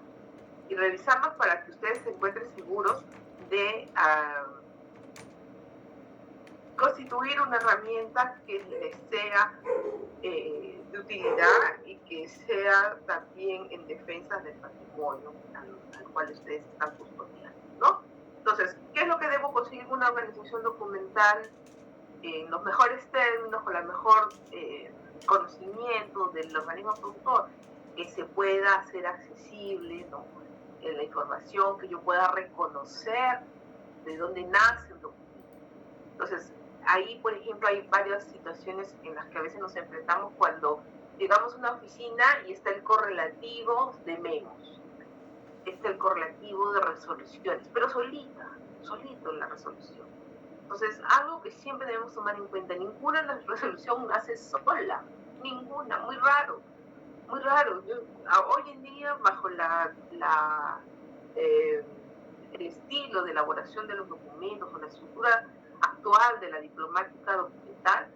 Y revisarlos para que ustedes se encuentren seguros de constituir una herramienta que les sea de utilidad y que sea también en defensa del patrimonio al cual ustedes están custodiando, ¿no? Entonces, ¿qué es lo que debo conseguir una organización documental en los mejores términos, con el mejor conocimiento del organismo productor, que se pueda hacer accesible, ¿no? En la información, que yo pueda reconocer de dónde nace un documento? Entonces, ahí, por ejemplo, hay varias situaciones en las que a veces nos enfrentamos cuando llegamos a una oficina y está el correlativo de memos, está el correlativo de resoluciones, pero solito en la resolución. Entonces, algo que siempre debemos tomar en cuenta, ninguna de las resoluciones nace sola, ninguna, muy raro. Hoy en día, bajo el estilo de elaboración de los documentos o la estructura actual de la diplomática documental,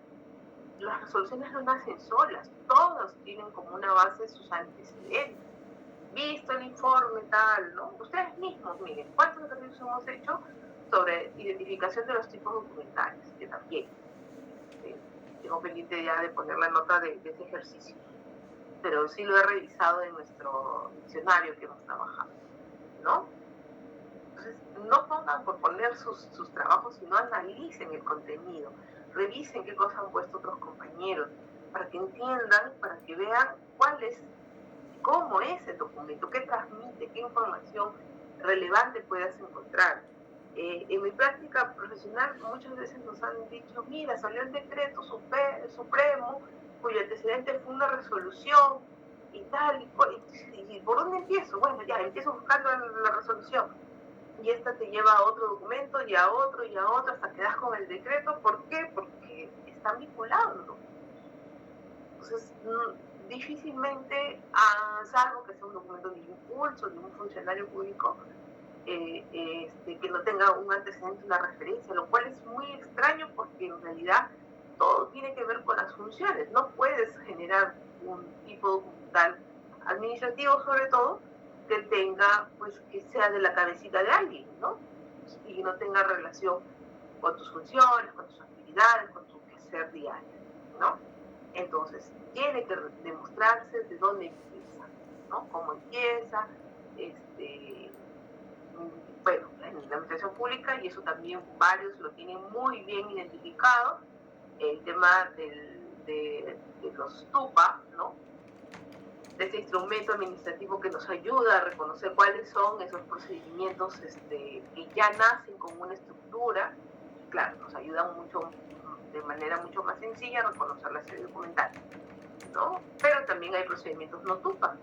las resoluciones no nacen solas, todas tienen como una base sus antecedentes. Visto el informe tal, ¿no? Ustedes mismos, miren, ¿cuántos ejercicios hemos hecho sobre identificación de los tipos documentales? Que también tengo pendiente ya de poner la nota de ese ejercicio, pero sí lo he revisado en nuestro diccionario que hemos trabajado, ¿no? Entonces, no pongan por poner sus trabajos, sino analicen el contenido, revisen qué cosas han puesto otros compañeros, para que entiendan, para que vean cómo es el documento, qué transmite, qué información relevante puedas encontrar. En mi práctica profesional muchas veces nos han dicho, mira, salió el decreto supremo, cuyo antecedente fue una resolución y tal, y ¿y por dónde empiezo? Bueno, ya, empiezo buscando la resolución. Y esta te lleva a otro documento, y a otro, hasta que das con el decreto. ¿Por qué? Porque están vinculando. Entonces, difícilmente, salvo que sea un documento de impulso de un funcionario público, que no tenga un antecedente, una referencia, lo cual es muy extraño porque en realidad todo tiene que ver con las funciones. No puedes generar un tipo documental administrativo, sobre todo, que tenga, pues, que sea de la cabecita de alguien, ¿no? Y no tenga relación con tus funciones, con tus actividades, con tu quehacer diario, ¿no? Entonces, tiene que demostrarse de dónde empieza, ¿no? Cómo empieza, bueno, en la administración pública, y eso también varios lo tienen muy bien identificado, el tema de los TUPA, ¿no? De este instrumento administrativo que nos ayuda a reconocer cuáles son esos procedimientos que ya nacen con una estructura. Claro, nos ayudan mucho, de manera mucho más sencilla, a reconocer la serie documental, ¿no? Pero también hay procedimientos no TUPA,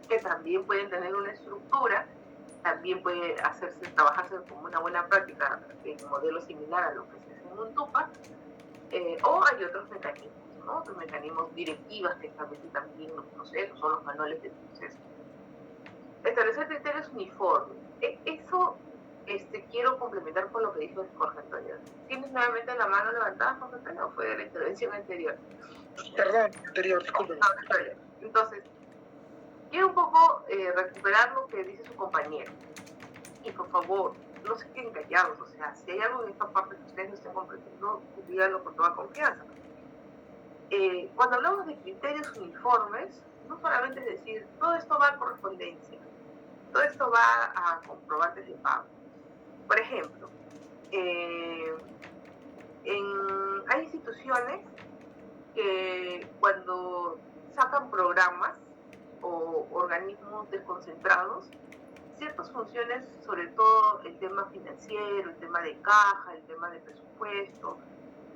que también pueden tener una estructura, también puede trabajarse como una buena práctica en modelo similar a lo que se hace en un TUPA, o hay otros mecanismos, ¿no? Otros mecanismos, directivas que establecen también los procesos, son los manuales de proceso. Establecer criterios uniformes. Eso quiero complementar con lo que dijo Jorge Antonio. ¿Tienes nuevamente la mano levantada, Jorge Antonio, o fue de la intervención anterior? Perdón, anterior, disculpe. Entonces, quiero un poco recuperar lo que dice su compañero. Y por favor, no se queden callados. O sea, si hay algo en esta parte que ustedes no estén comprendiendo, díganlo con toda confianza. Cuando hablamos de criterios uniformes, no solamente es decir, todo esto va a correspondencia, todo esto va a comprobantes de pago. Por ejemplo, hay instituciones que cuando sacan programas o organismos desconcentrados, ciertas funciones, sobre todo el tema financiero, el tema de caja, el tema de presupuesto,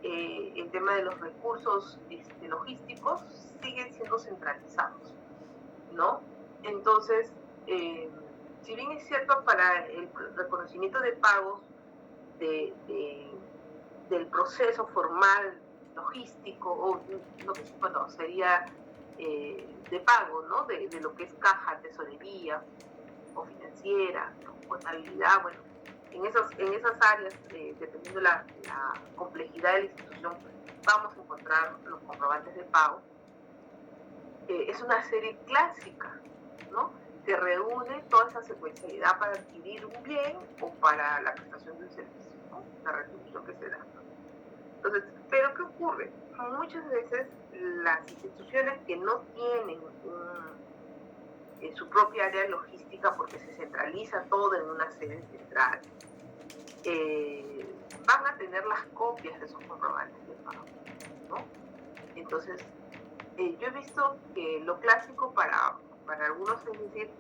el tema de los recursos logísticos, siguen siendo centralizados, ¿no? Entonces, si bien es cierto para el reconocimiento de pagos del proceso formal logístico, o logístico no, sería de pago, ¿no? De lo que es caja, tesorería o financiera, contabilidad, bueno, en esas áreas, dependiendo de la complejidad de la institución, vamos a encontrar los comprobantes de pago. Es una serie clásica, ¿no? Que reúne toda esa secuencialidad para adquirir un bien o para la prestación de un servicio, ¿no? La retribución que se da. Entonces, ¿pero qué ocurre? Muchas veces las instituciones que no tienen su propia área logística, porque se centraliza todo en una sede central, van a tener las copias de esos comprobantes de pago, ¿no? Entonces, yo he visto que lo clásico para algunos es decir,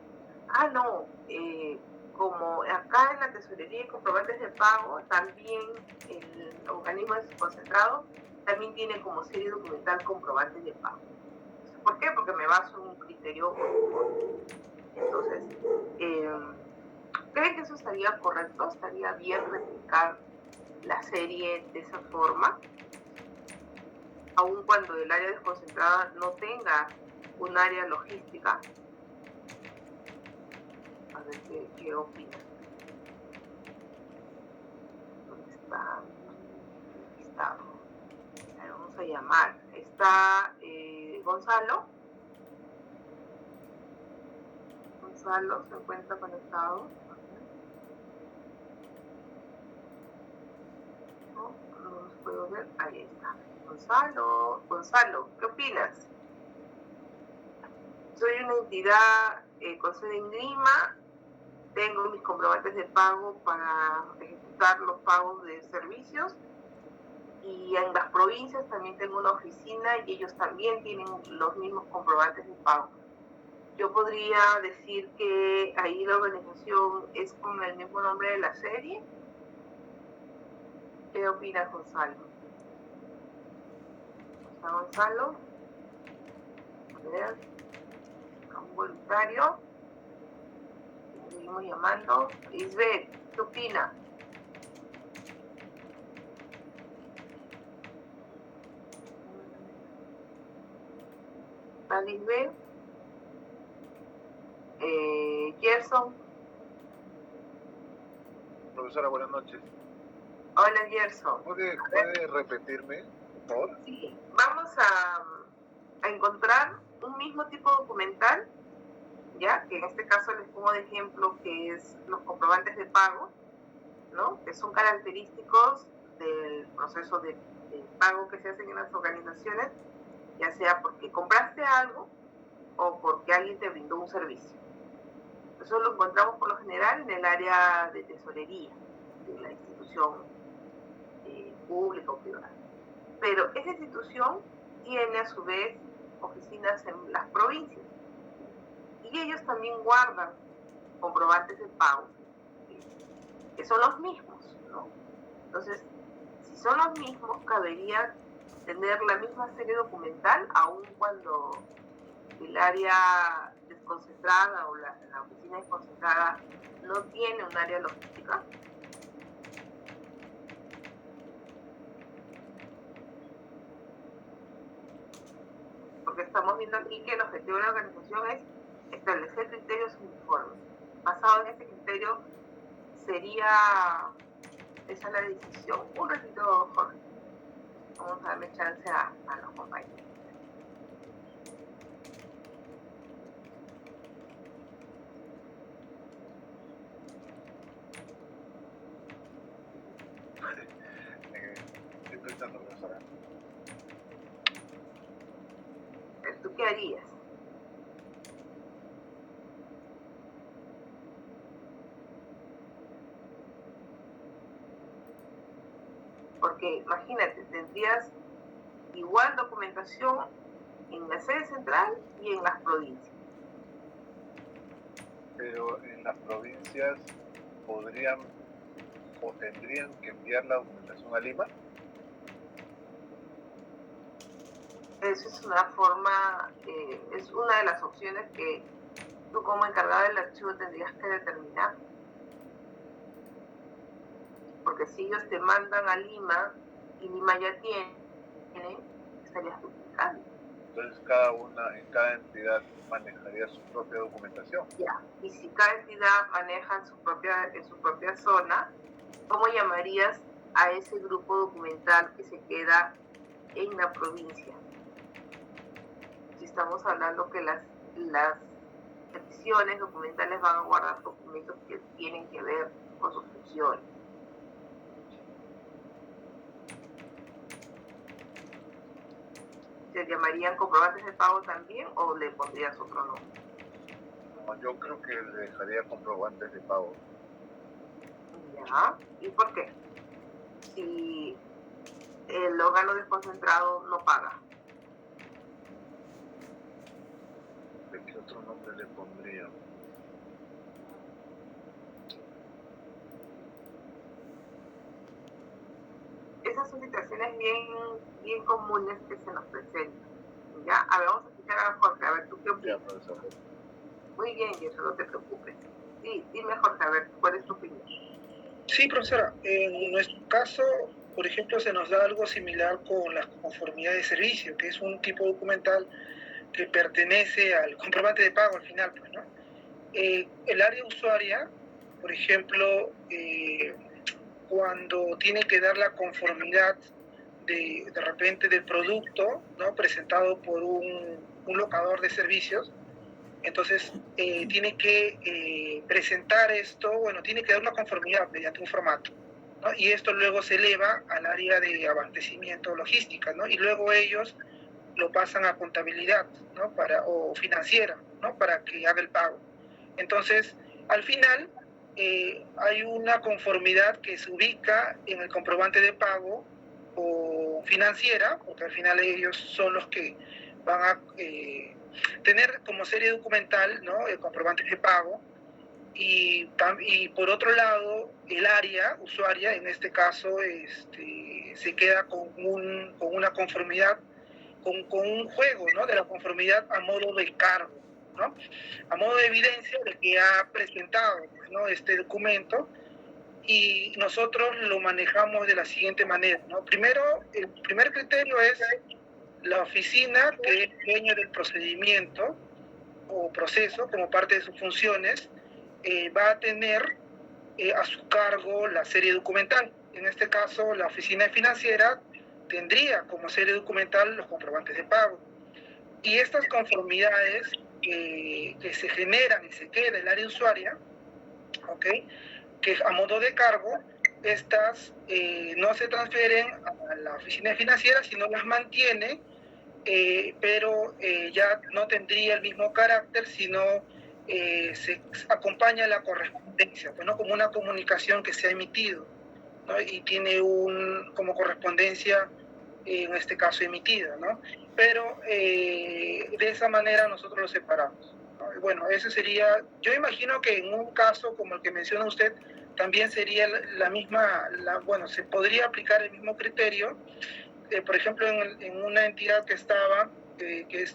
no, como acá en la tesorería hay comprobantes de pago, también el organismo desconcentrado también tiene como serie documental comprobantes de pago. ¿Por qué? Porque me baso en un criterio. Entonces, ¿creen que eso estaría correcto? ¿Estaría bien replicar la serie de esa forma? Aun cuando el área desconcentrada no tenga un área logística. A ver qué opinan. ¿Dónde está? Aquí está. Vamos a llamar. Está Gonzalo. Gonzalo se encuentra conectado. No los puedo ver. Ahí está. Gonzalo, ¿qué opinas? Soy una entidad con sede en Lima, tengo mis comprobantes de pago para ejecutar los pagos de servicios, y en las provincias también tengo una oficina y ellos también tienen los mismos comprobantes de pago. Yo podría decir que ahí la organización es con el mismo nombre de la serie. ¿Qué opinas, Gonzalo? Gonzalo, a ver, un voluntario. seguimos llamando. Lisbeth, ¿qué opina? ¿Está Lisbeth? Gerson. Profesora, buenas noches. Hola, Gerson. ¿Puede repetirme, por favor? Sí, vamos a encontrar un mismo tipo documental, ya que en este caso les pongo de ejemplo que es los comprobantes de pago, ¿no? Que son característicos del proceso de pago que se hacen en las organizaciones, ya sea porque compraste algo o porque alguien te brindó un servicio. Eso lo encontramos por lo general en el área de tesorería de la institución pública o privada. Pero esa institución tiene a su vez oficinas en las provincias y ellos también guardan comprobantes de pago que son los mismos, ¿no? Entonces, si son los mismos, cabería tener la misma serie documental aun cuando el área desconcentrada o la oficina desconcentrada no tiene un área logística. Porque estamos viendo aquí que el objetivo de la organización es establecer criterios uniformes. Basado en ese criterio sería esa la decisión. Un ratito, Jorge. Vamos a darle chance a los compañeros. Estoy pensando, profesora. ¿Tú qué harías? Porque imagínate, tendrías igual documentación en la sede central y en las provincias. Pero en las provincias podrían o tendrían que enviar la documentación a Lima. Eso es una forma, es una de las opciones que tú como encargado del archivo tendrías que determinar. Porque si ellos te mandan a Lima y Lima ya tiene, estarías duplicando. Entonces en cada entidad manejaría su propia documentación. Ya. Y si cada entidad maneja en su propia zona, ¿cómo llamarías a ese grupo documental que se queda en la provincia? Si estamos hablando que las secciones documentales van a guardar documentos que tienen que ver con sus funciones. ¿Se llamarían comprobantes de pago también o le pondrías otro nombre? No, yo creo que le dejaría comprobantes de pago. Ya. ¿Y por qué? Si el órgano desconcentrado no paga. ¿De qué otro nombre le pondría? Esas son situaciones bien comunes que se nos presentan. ¿Ya? A ver, vamos a escuchar a Jorge, a ver, ¿tú qué opinas? Ya, profesor. Muy bien, Gerson, no te preocupes. Sí, dime, Jorge, a ver, ¿cuál es tu opinión? Sí, profesora, en nuestro caso, por ejemplo, se nos da algo similar con la conformidad de servicio, que es un tipo documental que pertenece al comprobante de pago al final, pues, ¿no? El área usuaria, por ejemplo, cuando tiene que dar la conformidad de repente del producto, ¿no?, presentado por un locador de servicios, entonces tiene que presentar esto, bueno, tiene que dar una conformidad mediante un formato, ¿no? Y esto luego se eleva al área de abastecimiento logística, ¿no? Y luego ellos lo pasan a contabilidad, ¿no?, o financiera, ¿no?, para que haga el pago. Entonces, al final, hay una conformidad que se ubica en el comprobante de pago o financiera, porque al final ellos son los que van a tener como serie documental, ¿no?, el comprobante de pago, y por otro lado, el área usuaria, en este caso, se queda con una conformidad, con un juego, ¿no?, de la conformidad a modo de cargo, ¿no? A modo de evidencia de que ha presentado, pues, ¿no?, este documento, y nosotros lo manejamos de la siguiente manera, ¿no? Primero, el primer criterio es la oficina, que es dueño del procedimiento o proceso como parte de sus funciones, va a tener a su cargo la serie documental. En este caso, la oficina financiera tendría como serie documental los comprobantes de pago. Y estas conformidades que se generan y se queda en el área usuaria, ¿ok?, que a modo de cargo, estas no se transfieren a la oficina financiera, sino las mantiene, pero ya no tendría el mismo carácter, sino se acompaña la correspondencia, pues, ¿no?, como una comunicación que se ha emitido, ¿no?, y tiene como correspondencia, en este caso, emitida, ¿no? Pero de esa manera nosotros lo separamos, ¿no? Bueno, eso sería, yo imagino que en un caso como el que menciona usted, también sería la misma, bueno, se podría aplicar el mismo criterio. Por ejemplo, en una entidad que estaba, que es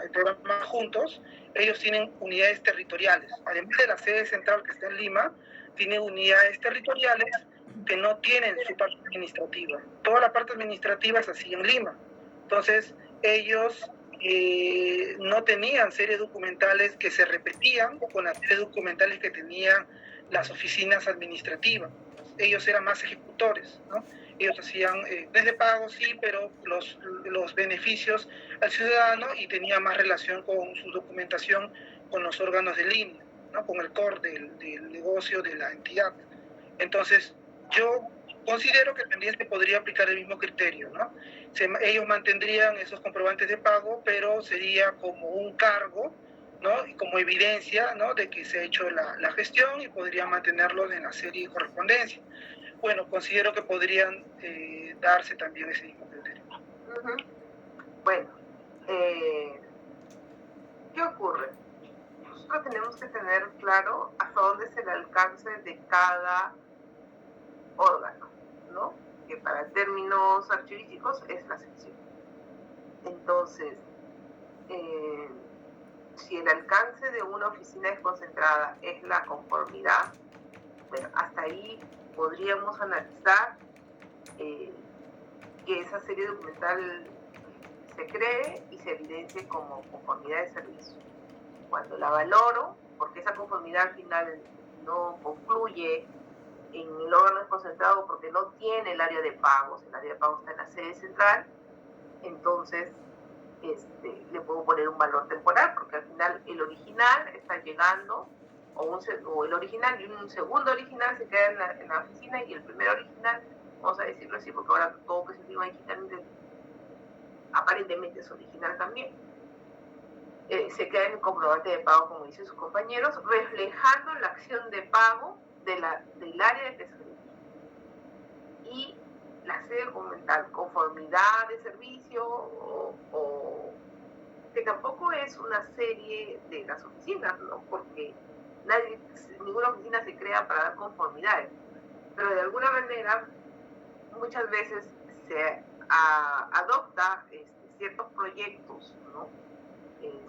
el programa Juntos, ellos tienen unidades territoriales. Además de la sede central que está en Lima, tienen unidades territoriales que no tienen su parte administrativa. Toda la parte administrativa es así en Lima. Entonces, ellos no tenían series documentales que se repetían con las series documentales que tenían las oficinas administrativas. Ellos eran más ejecutores, ¿no? Ellos hacían desde pago, sí, pero los beneficios al ciudadano, y tenía más relación con su documentación con los órganos de línea, ¿no?, con el core del negocio de la entidad. Entonces, yo considero que también se podría aplicar el mismo criterio, ¿no? Ellos mantendrían esos comprobantes de pago, pero sería como un cargo, ¿no?, y como evidencia, ¿no?, de que se ha hecho la gestión, y podrían mantenerlos en la serie de correspondencia. Bueno, considero que podrían darse también ese mismo criterio. Bueno, ¿qué ocurre? Nosotros tenemos que tener claro hasta dónde es el alcance de cada órgano, ¿no?, que para términos archivísticos es la sección. Entonces, si el alcance de una oficina desconcentrada es la conformidad, bueno, hasta ahí podríamos analizar que esa serie documental se cree y se evidencie como conformidad de servicio. Cuando la valoro, porque esa conformidad al final no concluye en el órgano desconcentrado porque no tiene el área de pagos está en la sede central, entonces le puedo poner un valor temporal, porque al final el original está llegando, o el original y un segundo original se queda en la oficina, y el primer original, vamos a decirlo así, porque ahora todo que se firma digitalmente aparentemente es original también, se queda en el comprobante de pago, como dicen sus compañeros, reflejando la acción de pago del área de tesorería. Y la sede documental, conformidad de servicio, o que tampoco es una serie de las oficinas, ¿no?, porque ninguna oficina se crea para dar conformidades, pero de alguna manera muchas veces se adopta ciertos proyectos, ¿no?,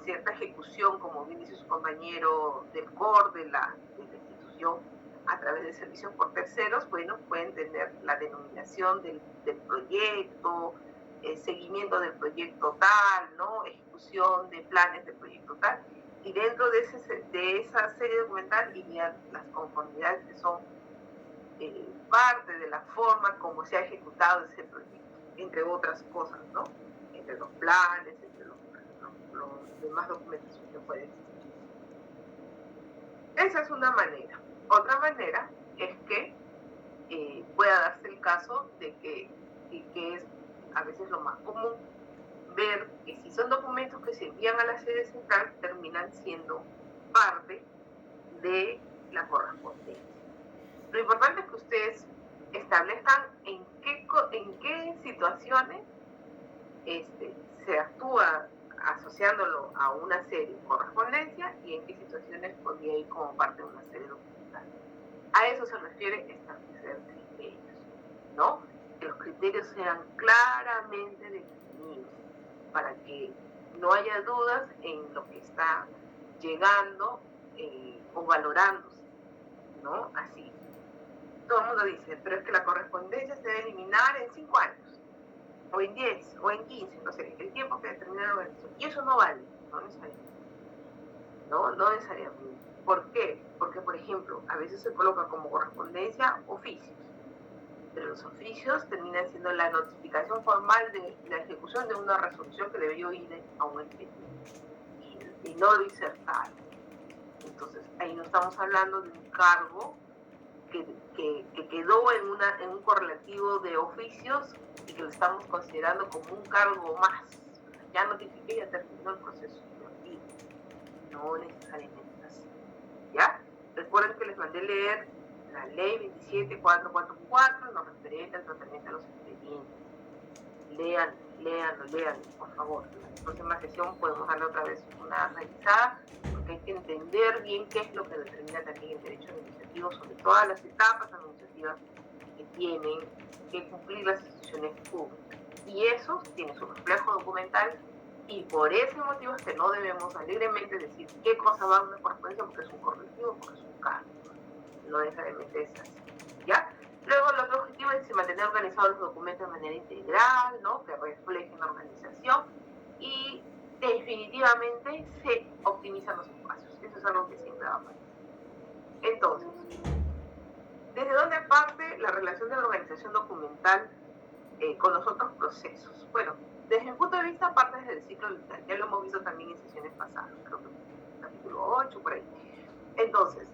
cierta ejecución, como bien dice su compañero, del core de la institución, a través de servicios por terceros. Bueno, pueden tener la denominación del proyecto, seguimiento del proyecto tal, ¿no?, ejecución de planes del proyecto tal, y dentro de esa serie documental irían las conformidades que son parte de la forma como se ha ejecutado ese proyecto, entre otras cosas, ¿no?, entre los planes, entre los demás documentos que pueden existir. Esa es una manera. Otra manera es que pueda darse el caso de que es a veces lo más común, ver que si son documentos que se envían a la sede central, terminan siendo parte de la correspondencia. Lo importante es que ustedes establezcan en qué situaciones se actúa asociándolo a una serie de correspondencia, y en qué situaciones podría ir como parte de una serie documental. A eso se refiere establecer criterios, ¿no? Que los criterios sean claramente definidos, para que no haya dudas en lo que está llegando o valorándose, ¿no? Así. Todo el mundo dice, pero es que la correspondencia se debe eliminar en 5 años, o en 10, o en 15, no sé, el tiempo que determina la organización. Y eso no vale, no necesariamente. No necesariamente. ¿Por qué? Porque, por ejemplo, a veces se coloca como correspondencia oficios, pero los oficios terminan siendo la notificación formal de la ejecución de una resolución que debió ir a un expediente y no disertar. Entonces, ahí no estamos hablando de un cargo que quedó en un correlativo de oficios y que lo estamos considerando como un cargo más. Ya notifiqué, ya terminó el proceso. No necesariamente así. ¿Ya? Recuerden que les mandé leer la ley 27444, nos referente al tratamiento de los expedientes. Lean, por favor. En la próxima sesión podemos darle otra vez una revisada, porque hay que entender bien qué es lo que determina también el derecho administrativo sobre todas las etapas administrativas que tienen que cumplir las instituciones públicas. Y eso tiene su reflejo documental, y por ese motivo es que no debemos alegremente decir qué cosa va a una correspondencia porque es un correctivo, porque es un cargo. No necesariamente es así. ¿Ya? Luego el otro objetivo es mantener organizados los documentos de manera integral, ¿no? Que reflejen la organización, y definitivamente se optimizan los espacios. Eso es algo que siempre va a pasar. Entonces, ¿desde dónde parte la relación de la organización documental con los otros procesos? Bueno, desde mi punto de vista parte desde el ciclo vital. Ya lo hemos visto también en sesiones pasadas, creo que capítulo 8, por ahí. Entonces,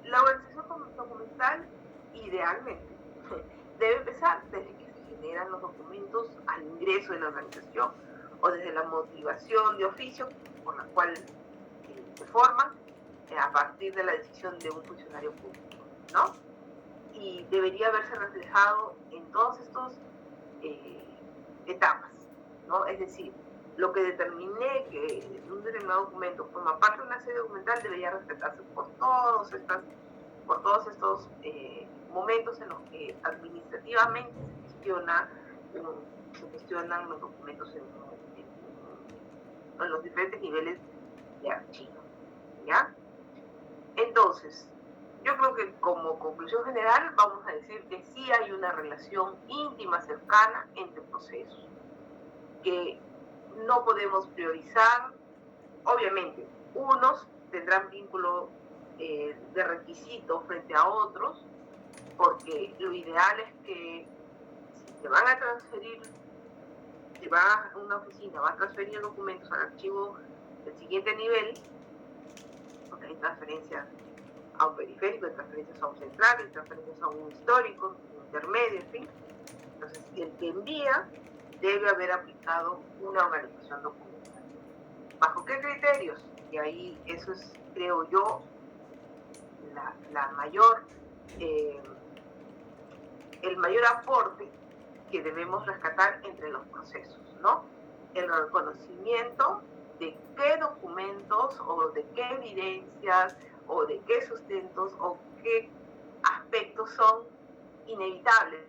la organización documental idealmente debe empezar desde que se generan los documentos al ingreso de la organización, o desde la motivación de oficio por la cual se forman a partir de la decisión de un funcionario público, ¿no? Y debería haberse reflejado en todos estos etapas, ¿no? Es decir, lo que determiné que un determinado documento forma parte de una serie documental debería respetarse por todos estos momentos en los que administrativamente se gestionan los documentos en los diferentes niveles de archivo, ¿ya? Entonces, yo creo que como conclusión general vamos a decir que sí hay una relación íntima, cercana entre procesos, que no podemos priorizar. Obviamente, unos tendrán vínculo de requisito frente a otros, porque lo ideal es que si se van a transferir, si va a una oficina, va a transferir documentos al archivo del siguiente nivel, porque hay transferencias a un periférico, hay transferencias a un central, hay transferencias a un histórico, un intermedio, en fin. Entonces, el que envía debe haber aplicado una organización documental. ¿Bajo qué criterios? Y ahí eso es, creo yo, la mayor, el mayor aporte que debemos rescatar entre los procesos, ¿no? El reconocimiento de qué documentos o de qué evidencias o de qué sustentos o qué aspectos son inevitables,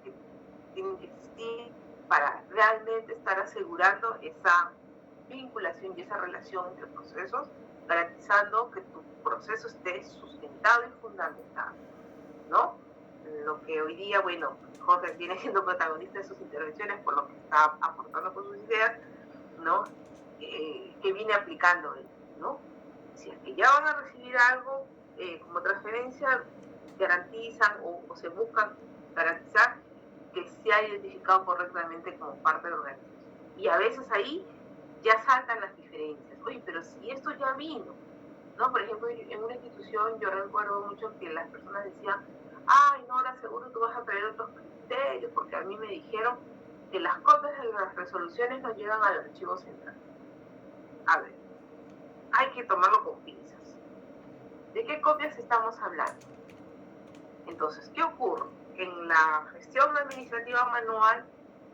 que tienen que existir para realmente estar asegurando esa vinculación y esa relación entre procesos, garantizando que tu proceso esté sustentado y fundamentado, ¿no? Lo que hoy día, bueno, Jorge viene siendo protagonista de sus intervenciones por lo que está aportando con sus ideas, ¿no? Que viene aplicando él, ¿no? Si es que ya van a recibir algo como transferencia, garantizan o se buscan garantizar que se ha identificado correctamente como parte de la organización. Y a veces ahí ya saltan las diferencias. Oye, pero si esto ya vino, ¿no? Por ejemplo, en una institución yo recuerdo mucho que las personas decían, ay, no, ahora seguro tú vas a traer otros criterios, porque a mí me dijeron que las copias de las resoluciones no llegan al archivo central. A ver, hay que tomarlo con pinzas. ¿De qué copias estamos hablando? Entonces, ¿qué ocurre? En la gestión administrativa manual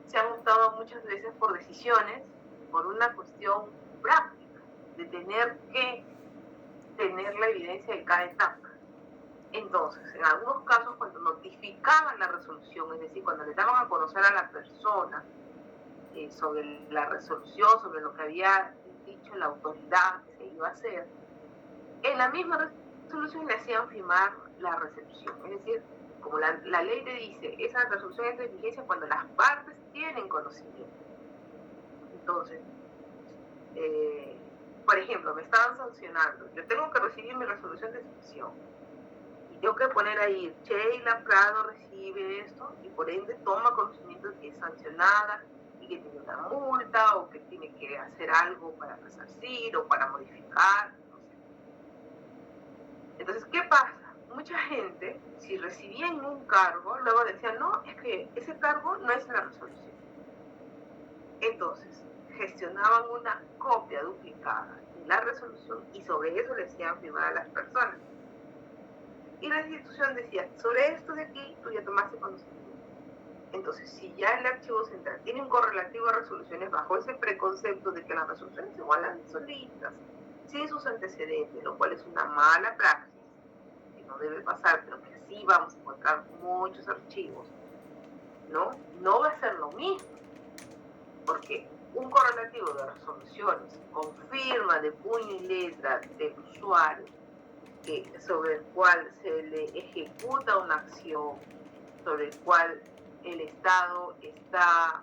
se han optado muchas veces por decisiones, por una cuestión práctica, de tener que tener la evidencia de cada etapa. Entonces, en algunos casos, cuando notificaban la resolución, es decir, cuando le daban a conocer a la persona sobre la resolución, sobre lo que había dicho la autoridad que se iba a hacer, en la misma resolución le hacían firmar la recepción. Es decir, como la ley te dice, esa resolución entra en vigencia cuando las partes tienen conocimiento. Entonces, por ejemplo, me estaban sancionando, yo tengo que recibir mi resolución de excepción y tengo que poner ahí, Sheila Prado recibe esto y por ende toma conocimiento de que es sancionada y que tiene una multa o que tiene que hacer algo para resarcir o para modificar, no sé. Entonces, ¿qué pasa? Mucha gente, si recibían un cargo, luego decían, no, es que ese cargo no es la resolución. Entonces, gestionaban una copia duplicada de la resolución y sobre eso le hacían firmar a las personas. Y la institución decía, sobre esto de aquí, tú ya tomaste conocimiento. Entonces, si ya el archivo central tiene un correlativo de resoluciones bajo ese preconcepto de que las resoluciones igualan solitas, sin sus antecedentes, lo cual es una mala praxis, que no debe pasar, pero que sí vamos a encontrar muchos archivos, no va a ser lo mismo, porque un correlativo de resoluciones con firma de puño y letra del usuario sobre el cual se le ejecuta una acción, sobre el cual el Estado está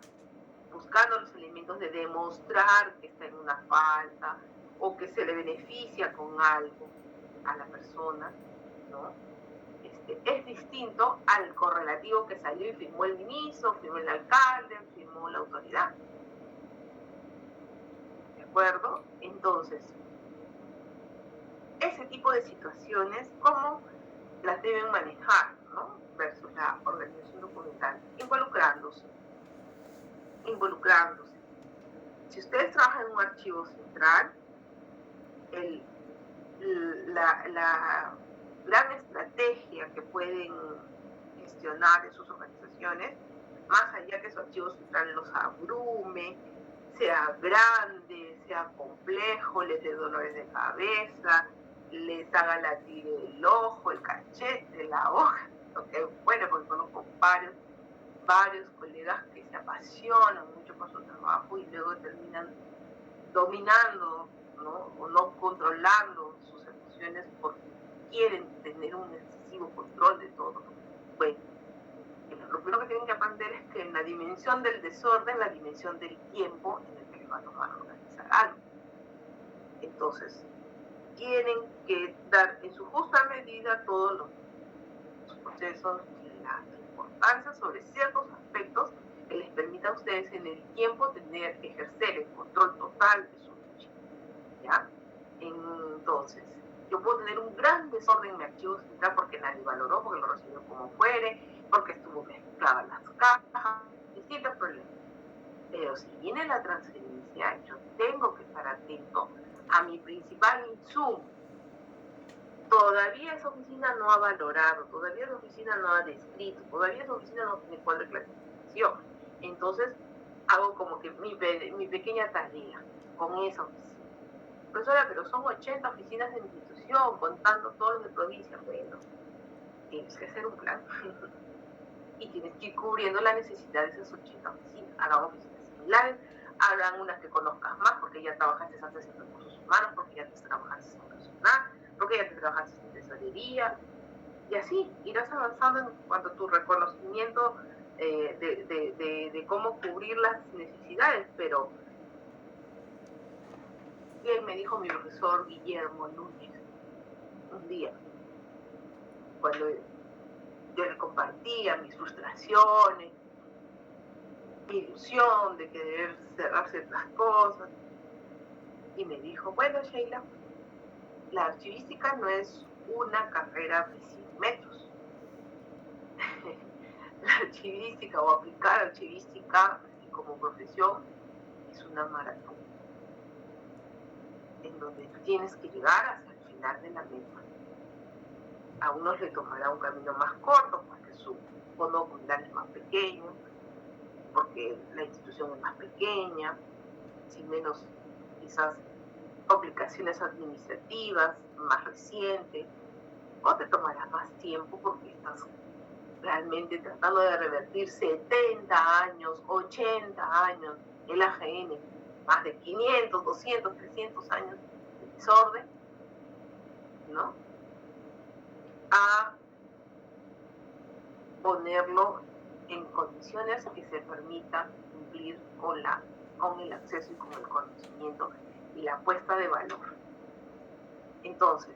buscando los elementos de demostrar que está en una falta o que se le beneficia con algo a la persona, ¿no? Es distinto al correlativo que salió y firmó el ministro, firmó el alcalde, firmó la autoridad. ¿De acuerdo? Entonces, ese tipo de situaciones, ¿cómo las deben manejar, ¿no? Versus la organización documental, involucrándose. Si ustedes trabajan en un archivo central, la gran estrategia que pueden gestionar en sus organizaciones, más allá que su archivo central los abrume, sea grande, sea complejo, les dé dolores de cabeza, les haga latir el ojo, el cachete, la hoja, lo que fuera, porque conozco varios colegas que se apasionan mucho por su trabajo y luego terminan dominando, ¿no? O no controlando sus emociones porque quieren tener un excesivo control de todo. Bueno, lo primero que tienen que aprender es que en la dimensión del desorden, la dimensión del tiempo en el que les va a tomar organizar algo. Entonces, tienen que dar en su justa medida todos los procesos y la importancia sobre ciertos aspectos que les permita a ustedes en el tiempo ejercer el control total de su archivo, ¿ya? Entonces, yo puedo tener un gran desorden en mi archivo central porque nadie valoró, porque lo recibió como fuere, porque estuvo mezclada las cajas, distintos problemas. Pero si viene la transferencia, yo tengo que estar atento a mi principal insumo. Todavía esa oficina no ha valorado, todavía esa oficina no ha descrito, todavía esa oficina no tiene cuadro de clasificación. Entonces, hago como que mi pequeña tarea con esa oficina. Profesora, pero son 80 oficinas de institución, contando todos los de provincia. Bueno, tienes que hacer un plan y tienes que ir cubriendo la necesidad de esas 80 oficinas. Hagan oficinas similares, habrán unas que conozcas más porque ya trabajaste antes en recursos humanos, porque ya te trabajaste en personal, porque ya te trabajaste en tesorería, y así irás avanzando en cuanto a tu reconocimiento de cómo cubrir las necesidades. Pero bien me dijo mi profesor Guillermo Núñez un día, cuando yo le compartía mis frustraciones, mi ilusión de querer cerrar ciertas cosas, y me dijo, bueno, Sheila, la archivística no es una carrera de 100 metros. La archivística o aplicar archivística como profesión es una maratón en donde tienes que llegar hasta el final de la meta. A unos le tomará un camino más corto porque su fondo comunal es más pequeño, porque la institución es más pequeña, sin menos quizás complicaciones administrativas, más reciente, o te tomará más tiempo porque estás realmente tratando de revertir 70 años, 80 años el AGN más de 500, 200, 300 años de desorden, ¿no? A ponerlo en condiciones que se permitan cumplir con el acceso y con el conocimiento y la puesta de valor. Entonces,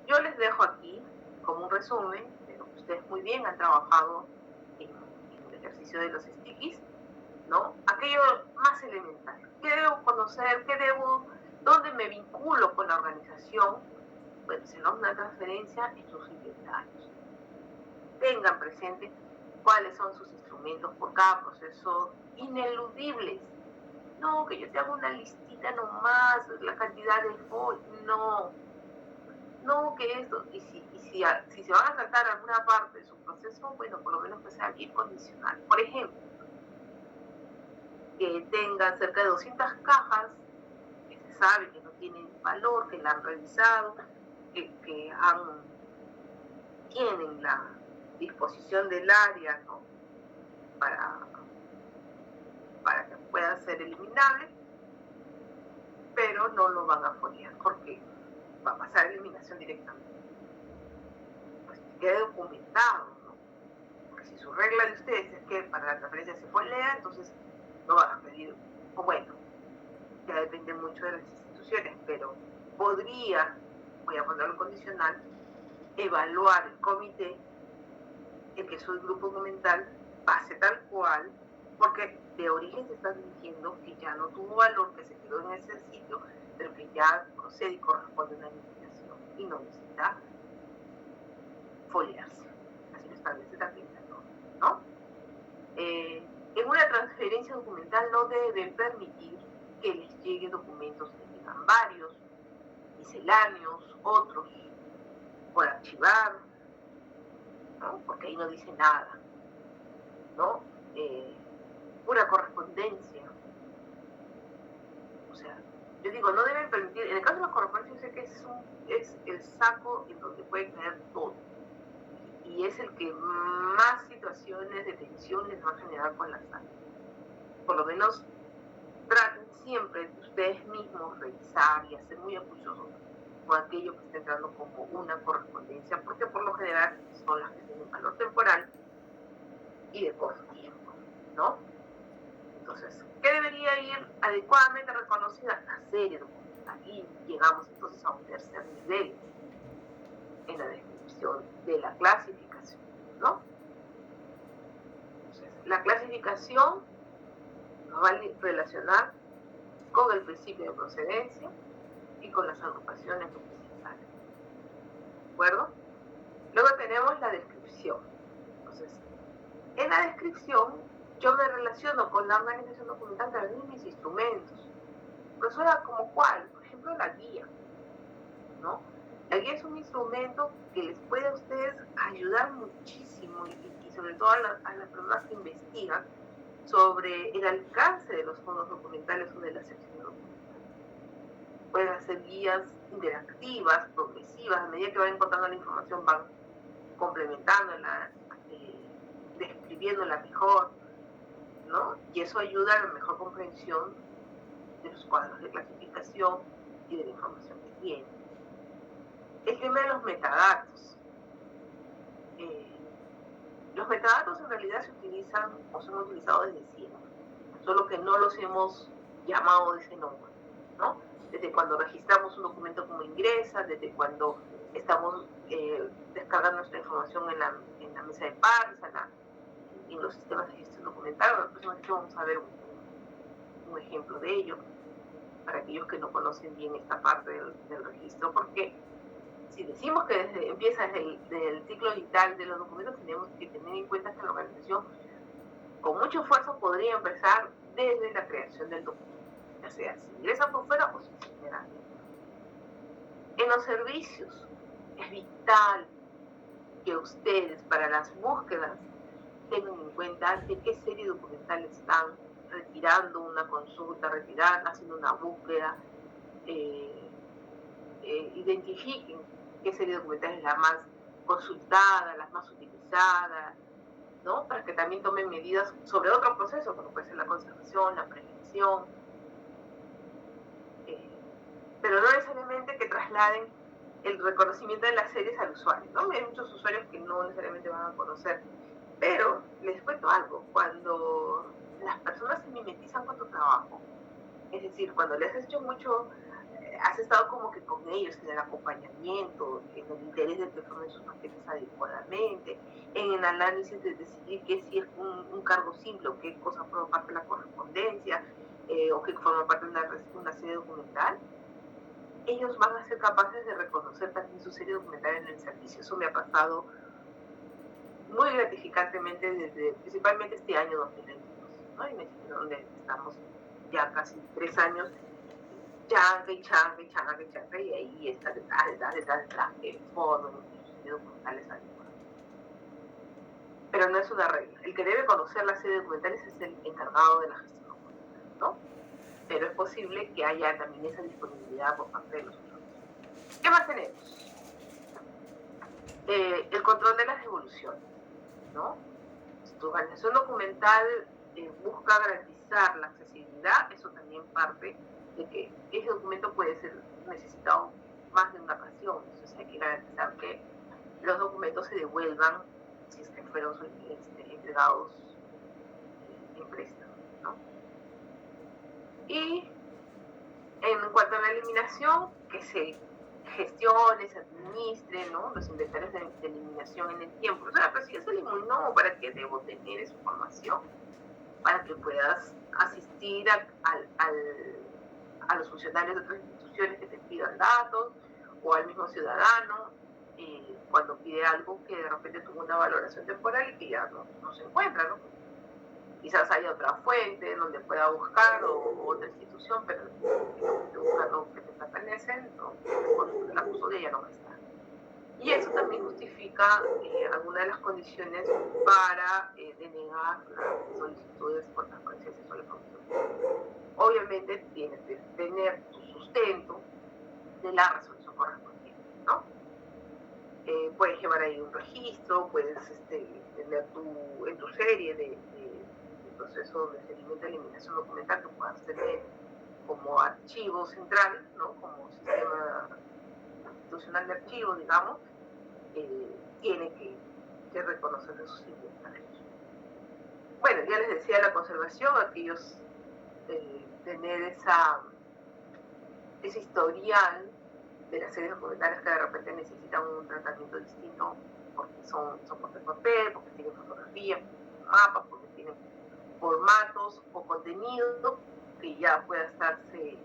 yo les dejo aquí como un resumen de lo que ustedes muy bien han trabajado en el ejercicio de los stickies, ¿no? Aquello más elemental. ¿Qué debo conocer? ¿Dónde me vinculo con la organización? Pues será una transferencia en sus inventarios. Tengan presente cuáles son sus instrumentos por cada proceso ineludibles. No, que yo te hago una listita nomás, la cantidad de folio, no, que esto, y si se van a saltar alguna parte de su proceso, bueno, por lo menos que sea bien condicional. Por ejemplo, que tengan cerca de 200 cajas que se sabe que no tienen valor, que la han revisado, que tienen la disposición del área, ¿no? para que puedan ser eliminables, pero no lo van a foliar porque va a pasar eliminación directamente. Pues que quede documentado, ¿no? Porque si su regla de ustedes es que para la transferencia se folea, entonces no van a pedir, o bueno, ya depende mucho de las instituciones, pero podría, voy a ponerlo condicional, evaluar el comité en que su grupo documental pase tal cual, porque de origen se está diciendo que ya no tuvo valor, que se quedó en ese sitio, pero que ya procede y corresponde a una eliminación y no necesita foliarse. Así lo establece también la norma, ¿no? En una transferencia documental no deben permitir que les lleguen documentos que tengan varios, misceláneos, otros, por archivar, ¿no? Porque ahí no dice nada, ¿no? Pura correspondencia. O sea, yo digo, no deben permitir, en el caso de la correspondencia, yo sé que es el saco en donde puede caer todo. Y es el que más situaciones de tensión les va a generar con la sala. Por lo menos traten siempre de ustedes mismos revisar y hacer muy acuciosos con aquello que está entrando como una correspondencia, porque por lo general son las que tienen valor temporal y de corto tiempo, ¿no? Entonces, ¿qué debería ir adecuadamente reconocida? La serie documental. Y llegamos entonces a un tercer nivel en la descripción de la clasificación, ¿no? Entonces, la clasificación nos va a relacionar con el principio de procedencia y con las agrupaciones documentales, ¿de acuerdo? Luego tenemos la descripción. Entonces, en la descripción yo me relaciono con la organización documental a través de mis instrumentos. Profesora, ¿como cuál? Por ejemplo, la guía, ¿no? La guía es un instrumento que les puede a ustedes ayudar muchísimo y sobre todo a las personas que investigan sobre el alcance de los fondos documentales o de la sección documental. Pueden hacer guías interactivas, progresivas, a medida que van encontrando la información van complementándola, describiéndola mejor, ¿no? Y eso ayuda a la mejor comprensión de los cuadros de clasificación y de la información que tienen. El tema de los metadatos. Los metadatos en realidad se utilizan o se han utilizado desde siempre, solo que no los hemos llamado de ese nombre, ¿no? Desde cuando registramos un documento como ingresa, desde cuando estamos descargando nuestra información en la mesa de pares, en los sistemas de gestión documental. Próximamente vamos a ver un ejemplo de ello para aquellos que no conocen bien esta parte del registro, porque si decimos que empieza desde el ciclo vital de los documentos, tenemos que tener en cuenta que la organización con mucho esfuerzo podría empezar desde la creación del documento, ya sea si ingresa por fuera o si se genera dentro. En los servicios es vital que ustedes para las búsquedas tengan en cuenta de qué serie documental están retirando una consulta, haciendo una búsqueda, identifiquen qué serie documental es la más consultada, la más utilizada, ¿no? Para que también tomen medidas sobre otro proceso, como puede ser la conservación, la prevención, pero no necesariamente que trasladen el reconocimiento de las series al usuario, ¿no? Hay muchos usuarios que no necesariamente van a conocer, pero les cuento algo, cuando las personas se mimetizan con tu trabajo, es decir, cuando les has hecho mucho, has estado como que con ellos en el acompañamiento, en el interés de que formen sus paquetes adecuadamente, en el análisis de decidir qué sí es un cargo simple o qué cosa forma parte de la correspondencia o qué forma parte de una serie documental, ellos van a ser capaces de reconocer también su serie documental en el servicio. Eso me ha pasado muy gratificantemente desde principalmente este año 2022, ¿no? Y México, donde estamos ya casi 3 años, chanca, y ahí está detrás, que forman sus documentales adecuados. Pero no es una regla. El que debe conocer la serie de documentales es el encargado de la gestión documental, ¿no? Pero es posible que haya también esa disponibilidad por parte de los usuarios. ¿Qué más tenemos? El control de las devoluciones, ¿no? Si tu organización documental busca garantizar la accesibilidad, eso también parte de que ese documento puede ser necesitado más de una ocasión. Entonces hay que garantizar que los documentos se devuelvan si es que fueron entregados en préstamo, ¿no? Y en cuanto a la eliminación, que se gestione, se administre, ¿no? Los inventarios de eliminación en el tiempo. O sea, pues si ya se eliminó, ¿para qué debo tener esa información? Para que puedas asistir a los funcionarios de otras instituciones que te pidan datos, o al mismo ciudadano, cuando pide algo que de repente tuvo una valoración temporal y que ya no se encuentra, ¿no? Quizás haya otra fuente donde pueda buscar o otra institución, pero que busca lo que te pertenece, ¿no? Con la custodia ya no va a estar. Y eso también justifica algunas de las condiciones para denegar las solicitudes por transparencia sexual y profesional. Obviamente tienes que tener tu sustento de la resolución correspondiente, ¿no? Puedes llevar ahí un registro, puedes tener en tu serie de proceso de seguimiento de eliminación documental que puedas tener como archivo central, ¿no? Como sistema institucional de archivos, digamos, tiene que reconocer esos inventarios. Bueno, ya les decía la conservación, aquellos tener ese historial de las series documentales que de repente necesitan un tratamiento distinto porque son por papel, porque tienen fotografías, mapas, porque tienen formatos o contenido que ya pueda estarse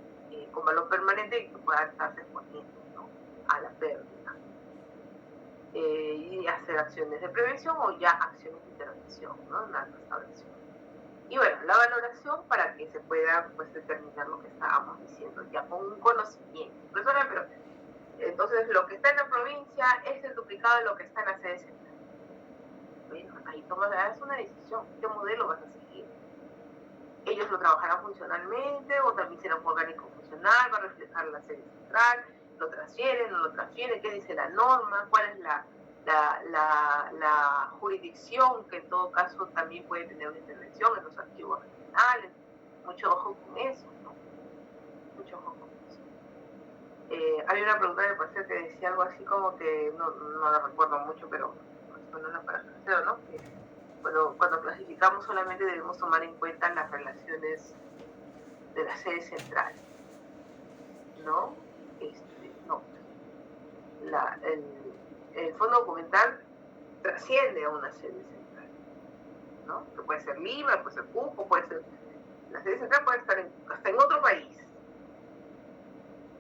con valor permanente y que pueda estarse exponiendo, ¿no? A la pérdida. Y hacer acciones de prevención o ya acciones de intervención, ¿no? En la restauración. Y bueno, la valoración para que se pueda pues, determinar lo que estábamos diciendo, ya con un conocimiento. Profesora, pero entonces lo que está en la provincia es el duplicado de lo que está en la sede central. Bueno, ahí tomas una decisión, ¿qué modelo vas a seguir? Ellos lo trabajarán funcionalmente o también será un orgánico funcional, va a reflejar la sede central, lo transfieren, no lo transfieren, qué dice la norma, cuál es la jurisdicción, que en todo caso también puede tener una intervención en los archivos regionales. Mucho ojo con eso, ¿no? Mucho ojo con eso. Había una pregunta de Marcelo que decía algo así como que, no la recuerdo mucho, pero no la parafraseo, ¿no? Que cuando clasificamos solamente debemos tomar en cuenta las relaciones de la sede central, ¿no? No. El fondo documental trasciende a una sede central, ¿no? Que puede ser Lima, puede ser Cusco, puede ser... La sede central puede estar hasta en otro país,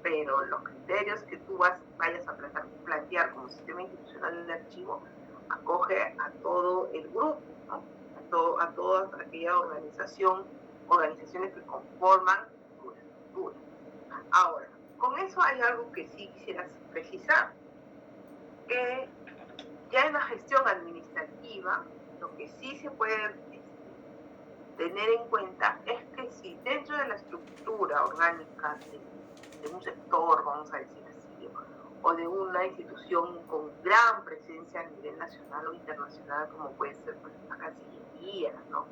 pero los criterios que tú vayas a plantear como sistema institucional de archivo acoge a todo el grupo, ¿no? A toda aquella organizaciones que conforman tu estructura. Ahora, con eso hay algo que sí quisieras precisar, que ya en la gestión administrativa, lo que sí se puede tener en cuenta es que si dentro de la estructura orgánica de un sector, vamos a decir así, o de una institución con gran presencia a nivel nacional o internacional, como puede ser pues, las cancillerías, ¿no?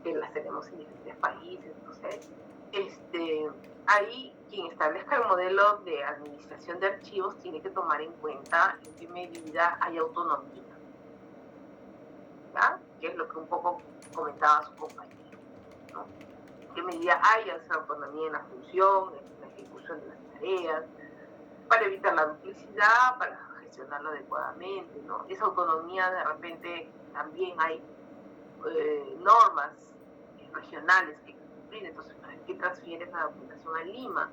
Que las tenemos en diferentes países, no sé, ahí quien establezca el modelo de administración de archivos tiene que tomar en cuenta en qué medida hay autonomía, ¿ya? Que es lo que un poco comentaba su compañero, ¿no? En qué medida hay esa autonomía en la función, en la ejecución de las tareas, para evitar la duplicidad, para gestionarlo adecuadamente, ¿no? Esa autonomía de repente también hay normas regionales que cumplir, entonces ¿para qué transfieres la documentación a Lima?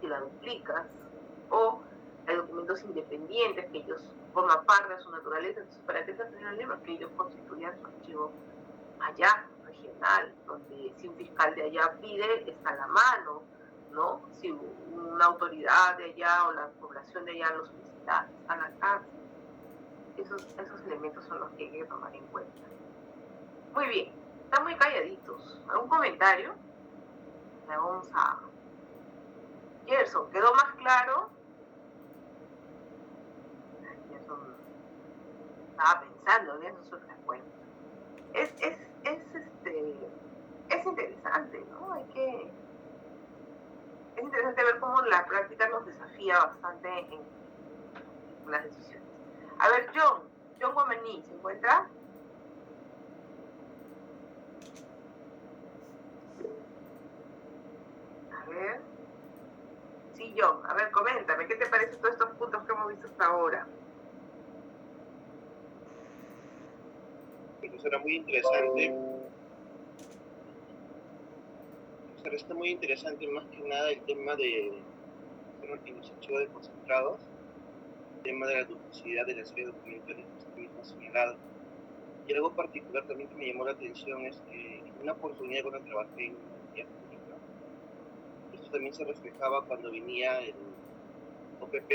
Que la duplicas, o hay documentos independientes que ellos forman parte de su naturaleza, entonces ¿para qué transfieres a Lima? Que ellos constituyan su archivo allá, regional, donde si un fiscal de allá pide, está a la mano, ¿no? Si una autoridad de allá o la población de allá lo solicita, está al alcance. Esos elementos son los que hay que tomar en cuenta. Muy bien, están muy calladitos. ¿Algún comentario? Le vamos a... Gerson, ¿quedó más claro? Gerson estaba pensando en eso, se cuenta. Es interesante, ¿no? Es interesante ver cómo la práctica nos desafía bastante en las decisiones. A ver, John Guamaní, ¿se encuentra? A ver. Sí, John, a ver, coméntame, ¿qué te parecen todos estos puntos que hemos visto hasta ahora? Profesora, muy interesante. Profesora, está muy interesante más que nada el tema de los archivos desconcentrados, el tema de la duplicidad de la serie de documentales que usted mismo ha señalado. Y algo particular también que me llamó la atención es que en una oportunidad cuando trabajé en una pública, esto también se reflejaba cuando venía el OPP,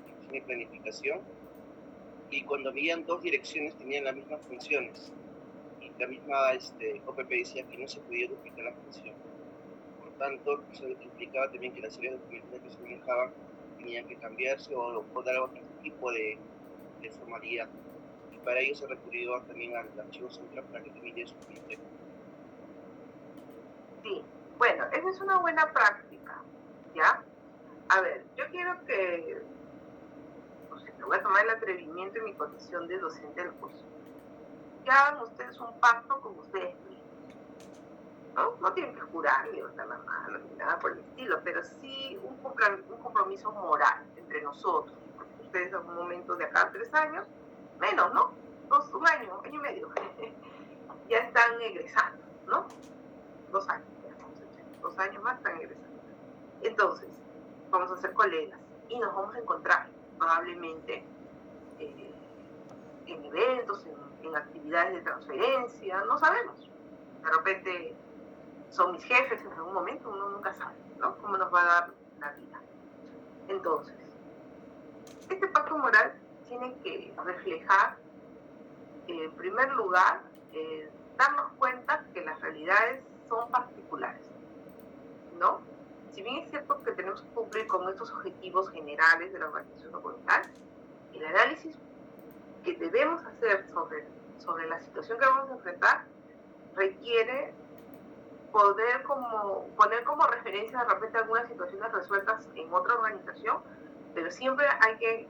Gestión y Planificación, y cuando habían dos direcciones tenían las mismas funciones, y la misma OPP decía que no se podía duplicar la función. Por tanto, eso implicaba también que las series de documentales que se manejaban tenían que cambiarse o dar otro tipo de formalidad. Y para ello se recurrió también al archivo central para que también dé su criterio. Sí, bueno, esa es una buena práctica, ¿ya? A ver, yo quiero que, no sé, me voy a tomar el atrevimiento en mi condición de docente del curso. Que hagan ustedes un pacto con ustedes mismos, ¿no? No tienen que jurar ni dar la mano ni nada por el estilo, pero sí un compromiso moral entre nosotros, porque ustedes en un momento de acá a 3 años, menos, ¿no? Un año y medio, ya están egresando, ¿no? 2 años, 2 años más están egresando. Entonces, vamos a ser colegas y nos vamos a encontrar probablemente en eventos, en actividades de transferencia, no sabemos. De repente son mis jefes en algún momento, uno nunca sabe, ¿no? Cómo nos va a dar la vida. Entonces, este pacto moral tiene que reflejar, en primer lugar, darnos cuenta que las realidades son particulares, ¿no? Si bien es cierto que tenemos que cumplir con estos objetivos generales de la organización documental, el análisis que debemos hacer sobre la situación que vamos a enfrentar requiere poner como referencia de repente algunas situaciones resueltas en otra organización, pero siempre hay que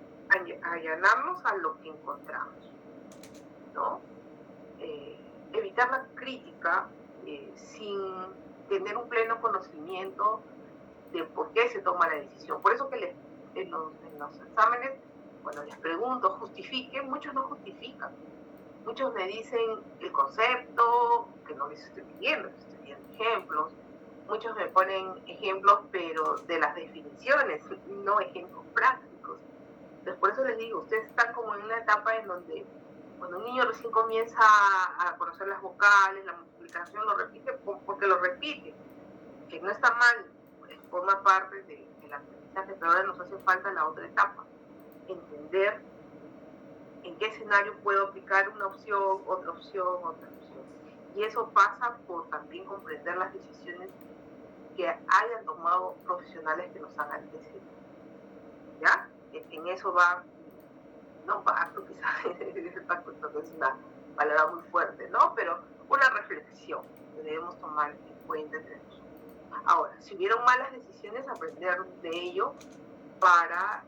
allanarnos a lo que encontramos, ¿no? Evitar la crítica sin tener un pleno conocimiento de por qué se toma la decisión. Por eso que en los exámenes, cuando les pregunto, justifiquen, muchos no justifican. Muchos me dicen el concepto, que no les estoy pidiendo, les estoy pidiendo ejemplos. Muchos me ponen ejemplos, pero de las definiciones, no ejemplos prácticos. Entonces, por eso les digo, ustedes están como en una etapa en donde cuando un niño recién comienza a conocer las vocales, la multiplicación, lo repite porque lo repite, que no está mal, forma parte del aprendizaje, pero ahora nos hace falta la otra etapa, entender en qué escenario puedo aplicar una opción, otra opción, otra opción. Y eso pasa por también comprender las decisiones que hayan tomado profesionales que nos han antecedido. ¿Ya? En eso va, no pacto quizás, es una palabra muy fuerte, ¿no? Pero una reflexión que debemos tomar en cuenta entre nosotros. Ahora, si hubieron malas decisiones, aprender de ello para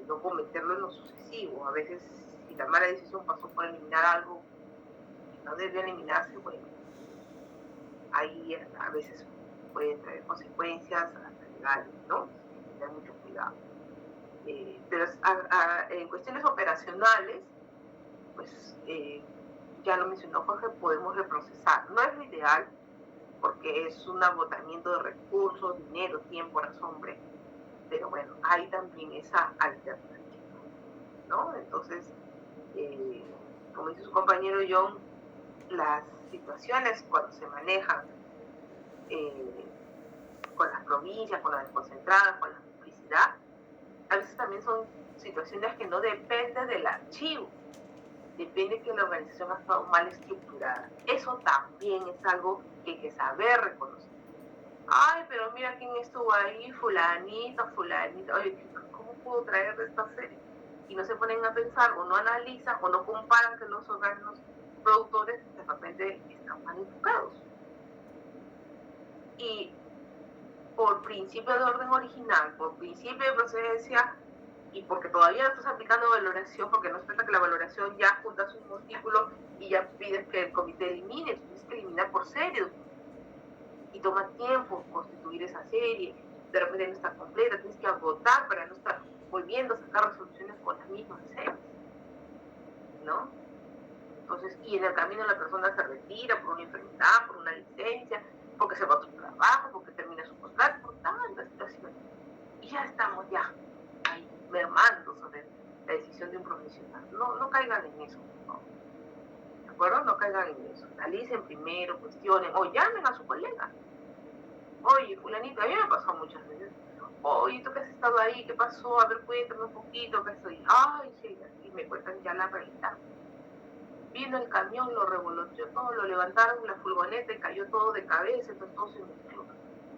no cometerlo en lo sucesivo. A veces, si la mala decisión pasó por eliminar algo que no debió eliminarse, bueno, ahí a veces pueden traer consecuencias hasta legales, ¿no? Tener mucho cuidado. Pero en cuestiones operacionales, pues ya lo mencionó Jorge, podemos reprocesar. No es lo ideal, porque es un agotamiento de recursos, dinero, tiempo, hombre. Pero bueno, hay también esa alternativa, ¿no? Entonces, como dice su compañero John, las situaciones cuando se manejan con las provincias, con las desconcentradas, con la duplicidad, a veces también son situaciones que no dependen del archivo, depende que la organización ha estado mal estructurada. Eso también es algo que hay que saber reconocer. Ay, pero mira quién estuvo ahí, fulanito, oye, ¿cómo puedo traer de esta serie? Y no se ponen a pensar, o no analizan, o no comparan que los órganos productores de repente están mal enfocados. Y por principio de orden original, por principio de procedencia, y porque todavía no estás aplicando valoración, porque no se trata que la valoración ya juntas un montículo y ya pides que el comité elimine, tienes que eliminar por serie, y toma tiempo constituir esa serie, de repente no está completa, tienes que agotar para no estar volviendo a sacar resoluciones con las mismas series, ¿no? Entonces, y en el camino la persona se retira por una enfermedad, por una licencia, porque se va a otro trabajo, porque termina su contrato, por tantas situaciones. Y ya estamos ahí mermando sobre la decisión de un profesional. No caigan en eso, ¿no? ¿De acuerdo? No caigan en eso. Analicen primero, cuestionen, o llamen a su colega. Oye, fulanito, a mí me pasó muchas veces. Oye, ¿tú qué has estado ahí? ¿Qué pasó? A ver, cuéntame un poquito, ¿qué estoy? Ay, sí, y me cuentan ya la realidad. Vino el camión, lo revoloteó todo, lo levantaron la furgoneta y cayó todo de cabeza, entonces todo se mezcló.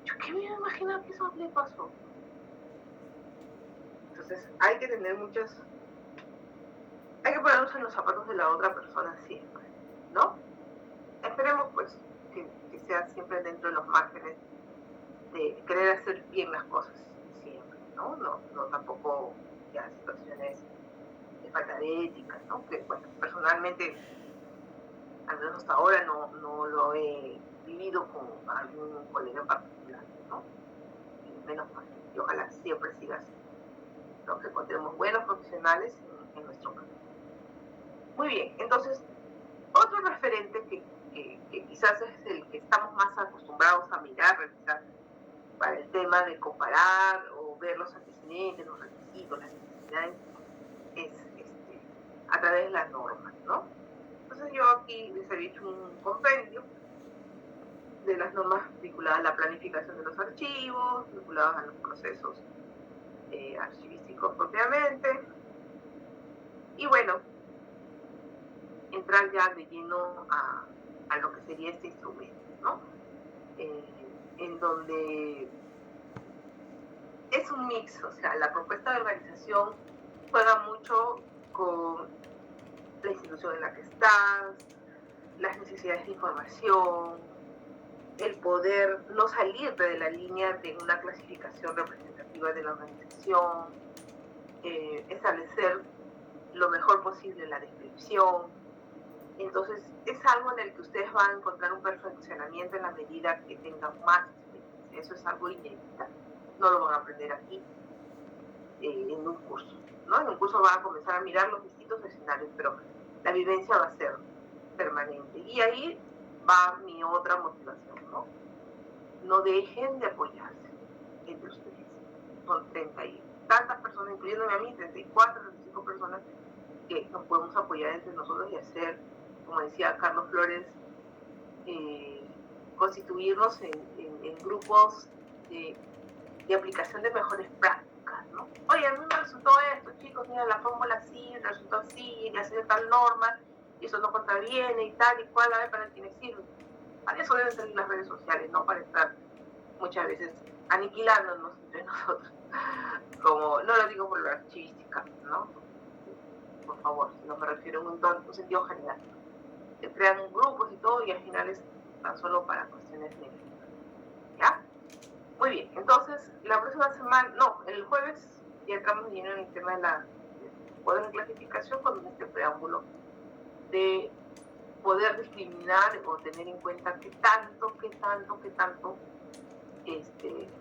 Yo qué me iba a imaginar que eso le pasó. Entonces hay que tener hay que ponernos en los zapatos de la otra persona siempre, ¿no? Esperemos pues que sea siempre dentro de los márgenes de querer hacer bien las cosas siempre, ¿no? No tampoco ya situaciones de falta de ética, ¿no? Que bueno, personalmente, al menos hasta ahora no lo he vivido con algún colega en particular, ¿no? Y menos mal, y ojalá siempre siga así, ¿no? Que encontremos buenos profesionales en nuestro campo. Muy bien, entonces, otro referente que quizás es el que estamos más acostumbrados a mirar, revisar, para el tema de comparar o ver los antecedentes, los requisitos, las necesidades, es a través de las normas, ¿no? Entonces yo aquí les he hecho un compendio de las normas vinculadas a la planificación de los archivos, vinculadas a los procesos archivísticos propiamente, y bueno, entrar ya de lleno a lo que sería este instrumento, ¿no? En donde es un mix, o sea, la propuesta de organización juega mucho con la institución en la que estás, las necesidades de información, el poder no salirte de la línea de una clasificación representativa de la organización, establecer lo mejor posible la descripción. Entonces, es algo en el que ustedes van a encontrar un perfeccionamiento en la medida que tengan más experiencia. Eso es algo inevitable. No lo van a aprender aquí en un curso, ¿no? En un curso van a comenzar a mirar los distintos escenarios, pero la vivencia va a ser permanente. Y ahí va mi otra motivación, ¿no? No dejen de apoyarse entre ustedes. Son 30 y tantas personas, incluyéndome a mí, 34, 35 personas que nos podemos apoyar entre nosotros y hacer, como decía Carlos Flores, constituirnos en grupos de aplicación de mejores prácticas, ¿no? Oye, a mí me resultó esto, chicos, mira, la fórmula así, resultó así, ya hace tal norma, y eso no contraviene y tal y cual, a ver para quiénes sirve. Para eso deben ser las redes sociales, no para estar muchas veces aniquilándonos entre nosotros. Como, no lo digo por la archivística, ¿no? Por favor, no me refiero en un sentido general. Se crean grupos y todo y al final es tan solo para cuestiones negativas, ¿ya? Muy bien, entonces la próxima semana, no, el jueves ya entramos lleno en el tema de la cuadro de clasificación con este preámbulo de poder discriminar o tener en cuenta qué tanto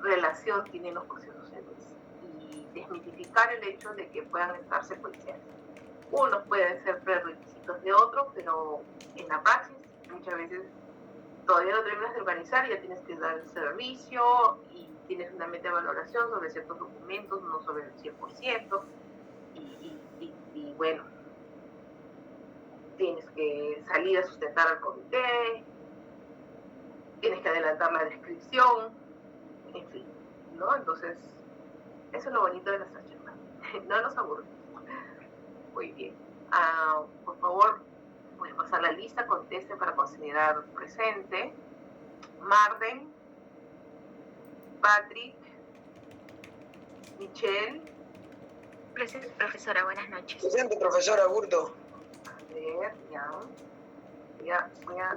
relación tienen los procesos y desmitificar el hecho de que puedan estar secuenciales. Unos pueden ser prerequisitos de otros, pero en la praxis muchas veces todavía no terminas de organizar, ya tienes que dar el servicio y tienes una meta de valoración sobre ciertos documentos, no sobre el 100%, y bueno, tienes que salir a sustentar al comité, tienes que adelantar la descripción, en fin, ¿no? Entonces, eso es lo bonito de nuestra charla. No nos aburrimos. Muy bien. Por favor, voy a pasar la lista, conteste para considerar presente. Marden, Patrick, Michelle. Presente, profesora, buenas noches. Presente, profesora Burto. A ver, ya, voy a...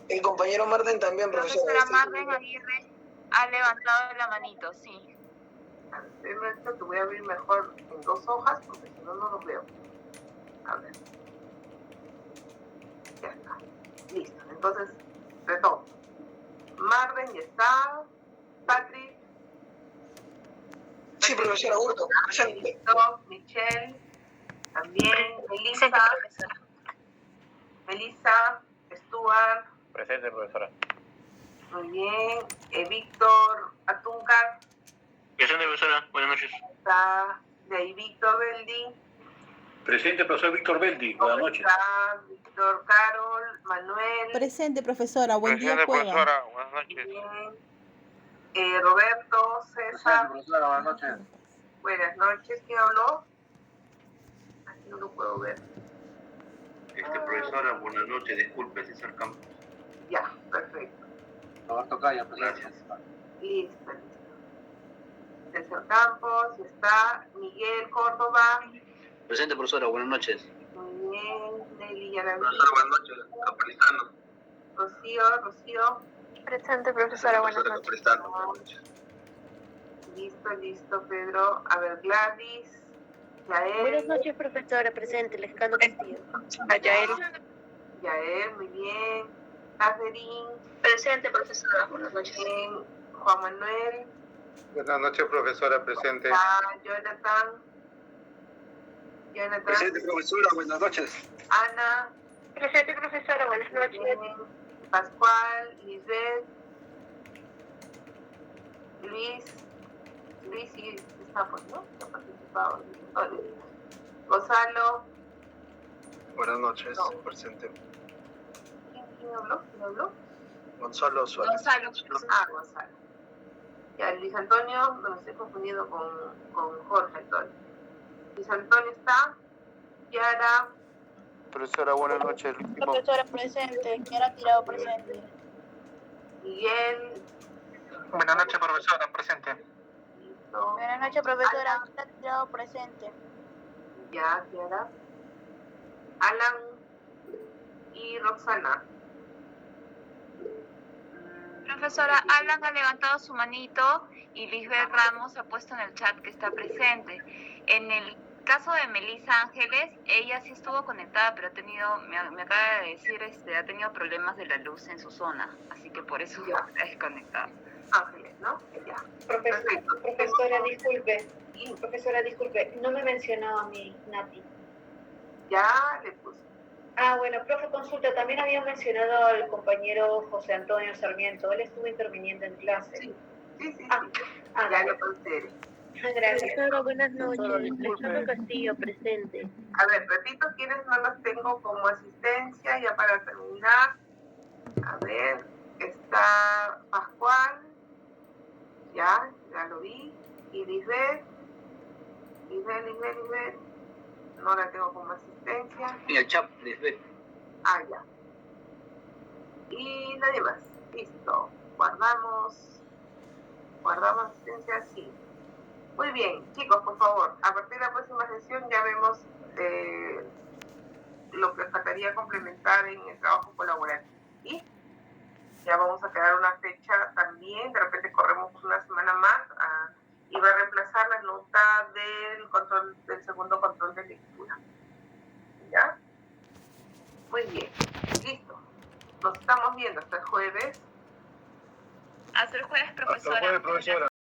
El compañero Marden también, profesora. Profesora Marden Aguirre ha levantado la manito, sí. Esto que voy a abrir mejor en 2 hojas porque si no, no los veo. A ver. Ya está. Listo. Entonces, retomo. Marden ya está. Patrick. Sí, profesora Burto. Presente. Michelle. También. Presente, profesora. Melissa. Stuart. Presente, profesora. Muy bien. Víctor Atúncar. Presente, profesora. Buenas noches. Está de ahí Víctor Beldi. Presente, profesor Víctor Beldi. Buenas noches. Está Víctor Carol, Manuel. Presente, profesora. Buen día, Presente, Cueva. profesora. Buenas noches. Bien. Roberto, César. Profesora, buenas noches. Buenas noches. ¿Quién habló? Aquí no lo puedo ver. Profesora, buenas noches. Disculpe, César Campos. Ya, perfecto. Roberto Calla, presente. Gracias. Listo. César Campos, está Miguel Córdoba. Presente, profesora. Buenas noches. Muy bien. Nelly Yaramí. buenas noches. Capristano. Rocío. Presente, profesora, buenas noches. Listo, Pedro. A ver, Gladys. Yael. Buenas noches, profesora. Presente, Lescano Castillo. Yael, muy bien. Catherine. Presente, profesora. Buenas noches. Bien. Juan Manuel. Buenas noches, profesora, presente. Jonathan. Presente, profesora. Buenas noches. Ana. Presente, profesora. Buenas noches. Bien. Pascual. Lisbeth. Luis sí está, pues, ¿no? Ha participado. Gonzalo. Buenas noches, No. presente. ¿Quién habló? Gonzalo Suárez. Gonzalo. Ya, Luis Antonio, no me estoy confundiendo con Jorge Antonio. Luis Antonio está. Kiara. Profesora, buenas noches. Profesora, presente. Quiera tirado presente. Miguel. Buenas noches, profesora. Presente. Listo. Buenas noches, profesora. Quiera tirado presente. Ya, Kiara. Alan y Roxana. Profesora, Alan ha levantado su manito y Lisbeth Ramos ha puesto en el chat que está presente. En el caso de Melissa Ángeles, ella sí estuvo conectada, pero me acaba de decir, ha tenido problemas de la luz en su zona, así que por eso Ya. está desconectada. Ángeles, ¿no? Ya. Perfecto. Profesora, disculpe, no me mencionó a mí, Nati. Ya le puse. Bueno, profe, consulta, también había mencionado al compañero José Antonio Sarmiento, él estuvo interviniendo en clase. Sí. Ya le considero. Gracias. Profesora, buenas noches. Alejandro Castillo, presente. A ver, repito, ¿quiénes no los tengo como asistencia? Ya para terminar. A ver, está Pascual. Ya lo vi. Y Lisbeth. No la tengo como asistencia. Y el chat, Lisbeth. Ya. Y nadie más. Listo. Guardamos asistencia, sí. Muy bien, chicos, por favor, a partir de la próxima sesión ya vemos lo que faltaría complementar en el trabajo colaborativo. ¿Sí? Ya vamos a crear una fecha también, de repente corremos una semana más y va a reemplazar la nota del segundo control de lectura. ¿Ya? Muy bien, listo. Nos estamos viendo hasta el jueves. Hasta el jueves, profesora. Hasta el jueves, profesora.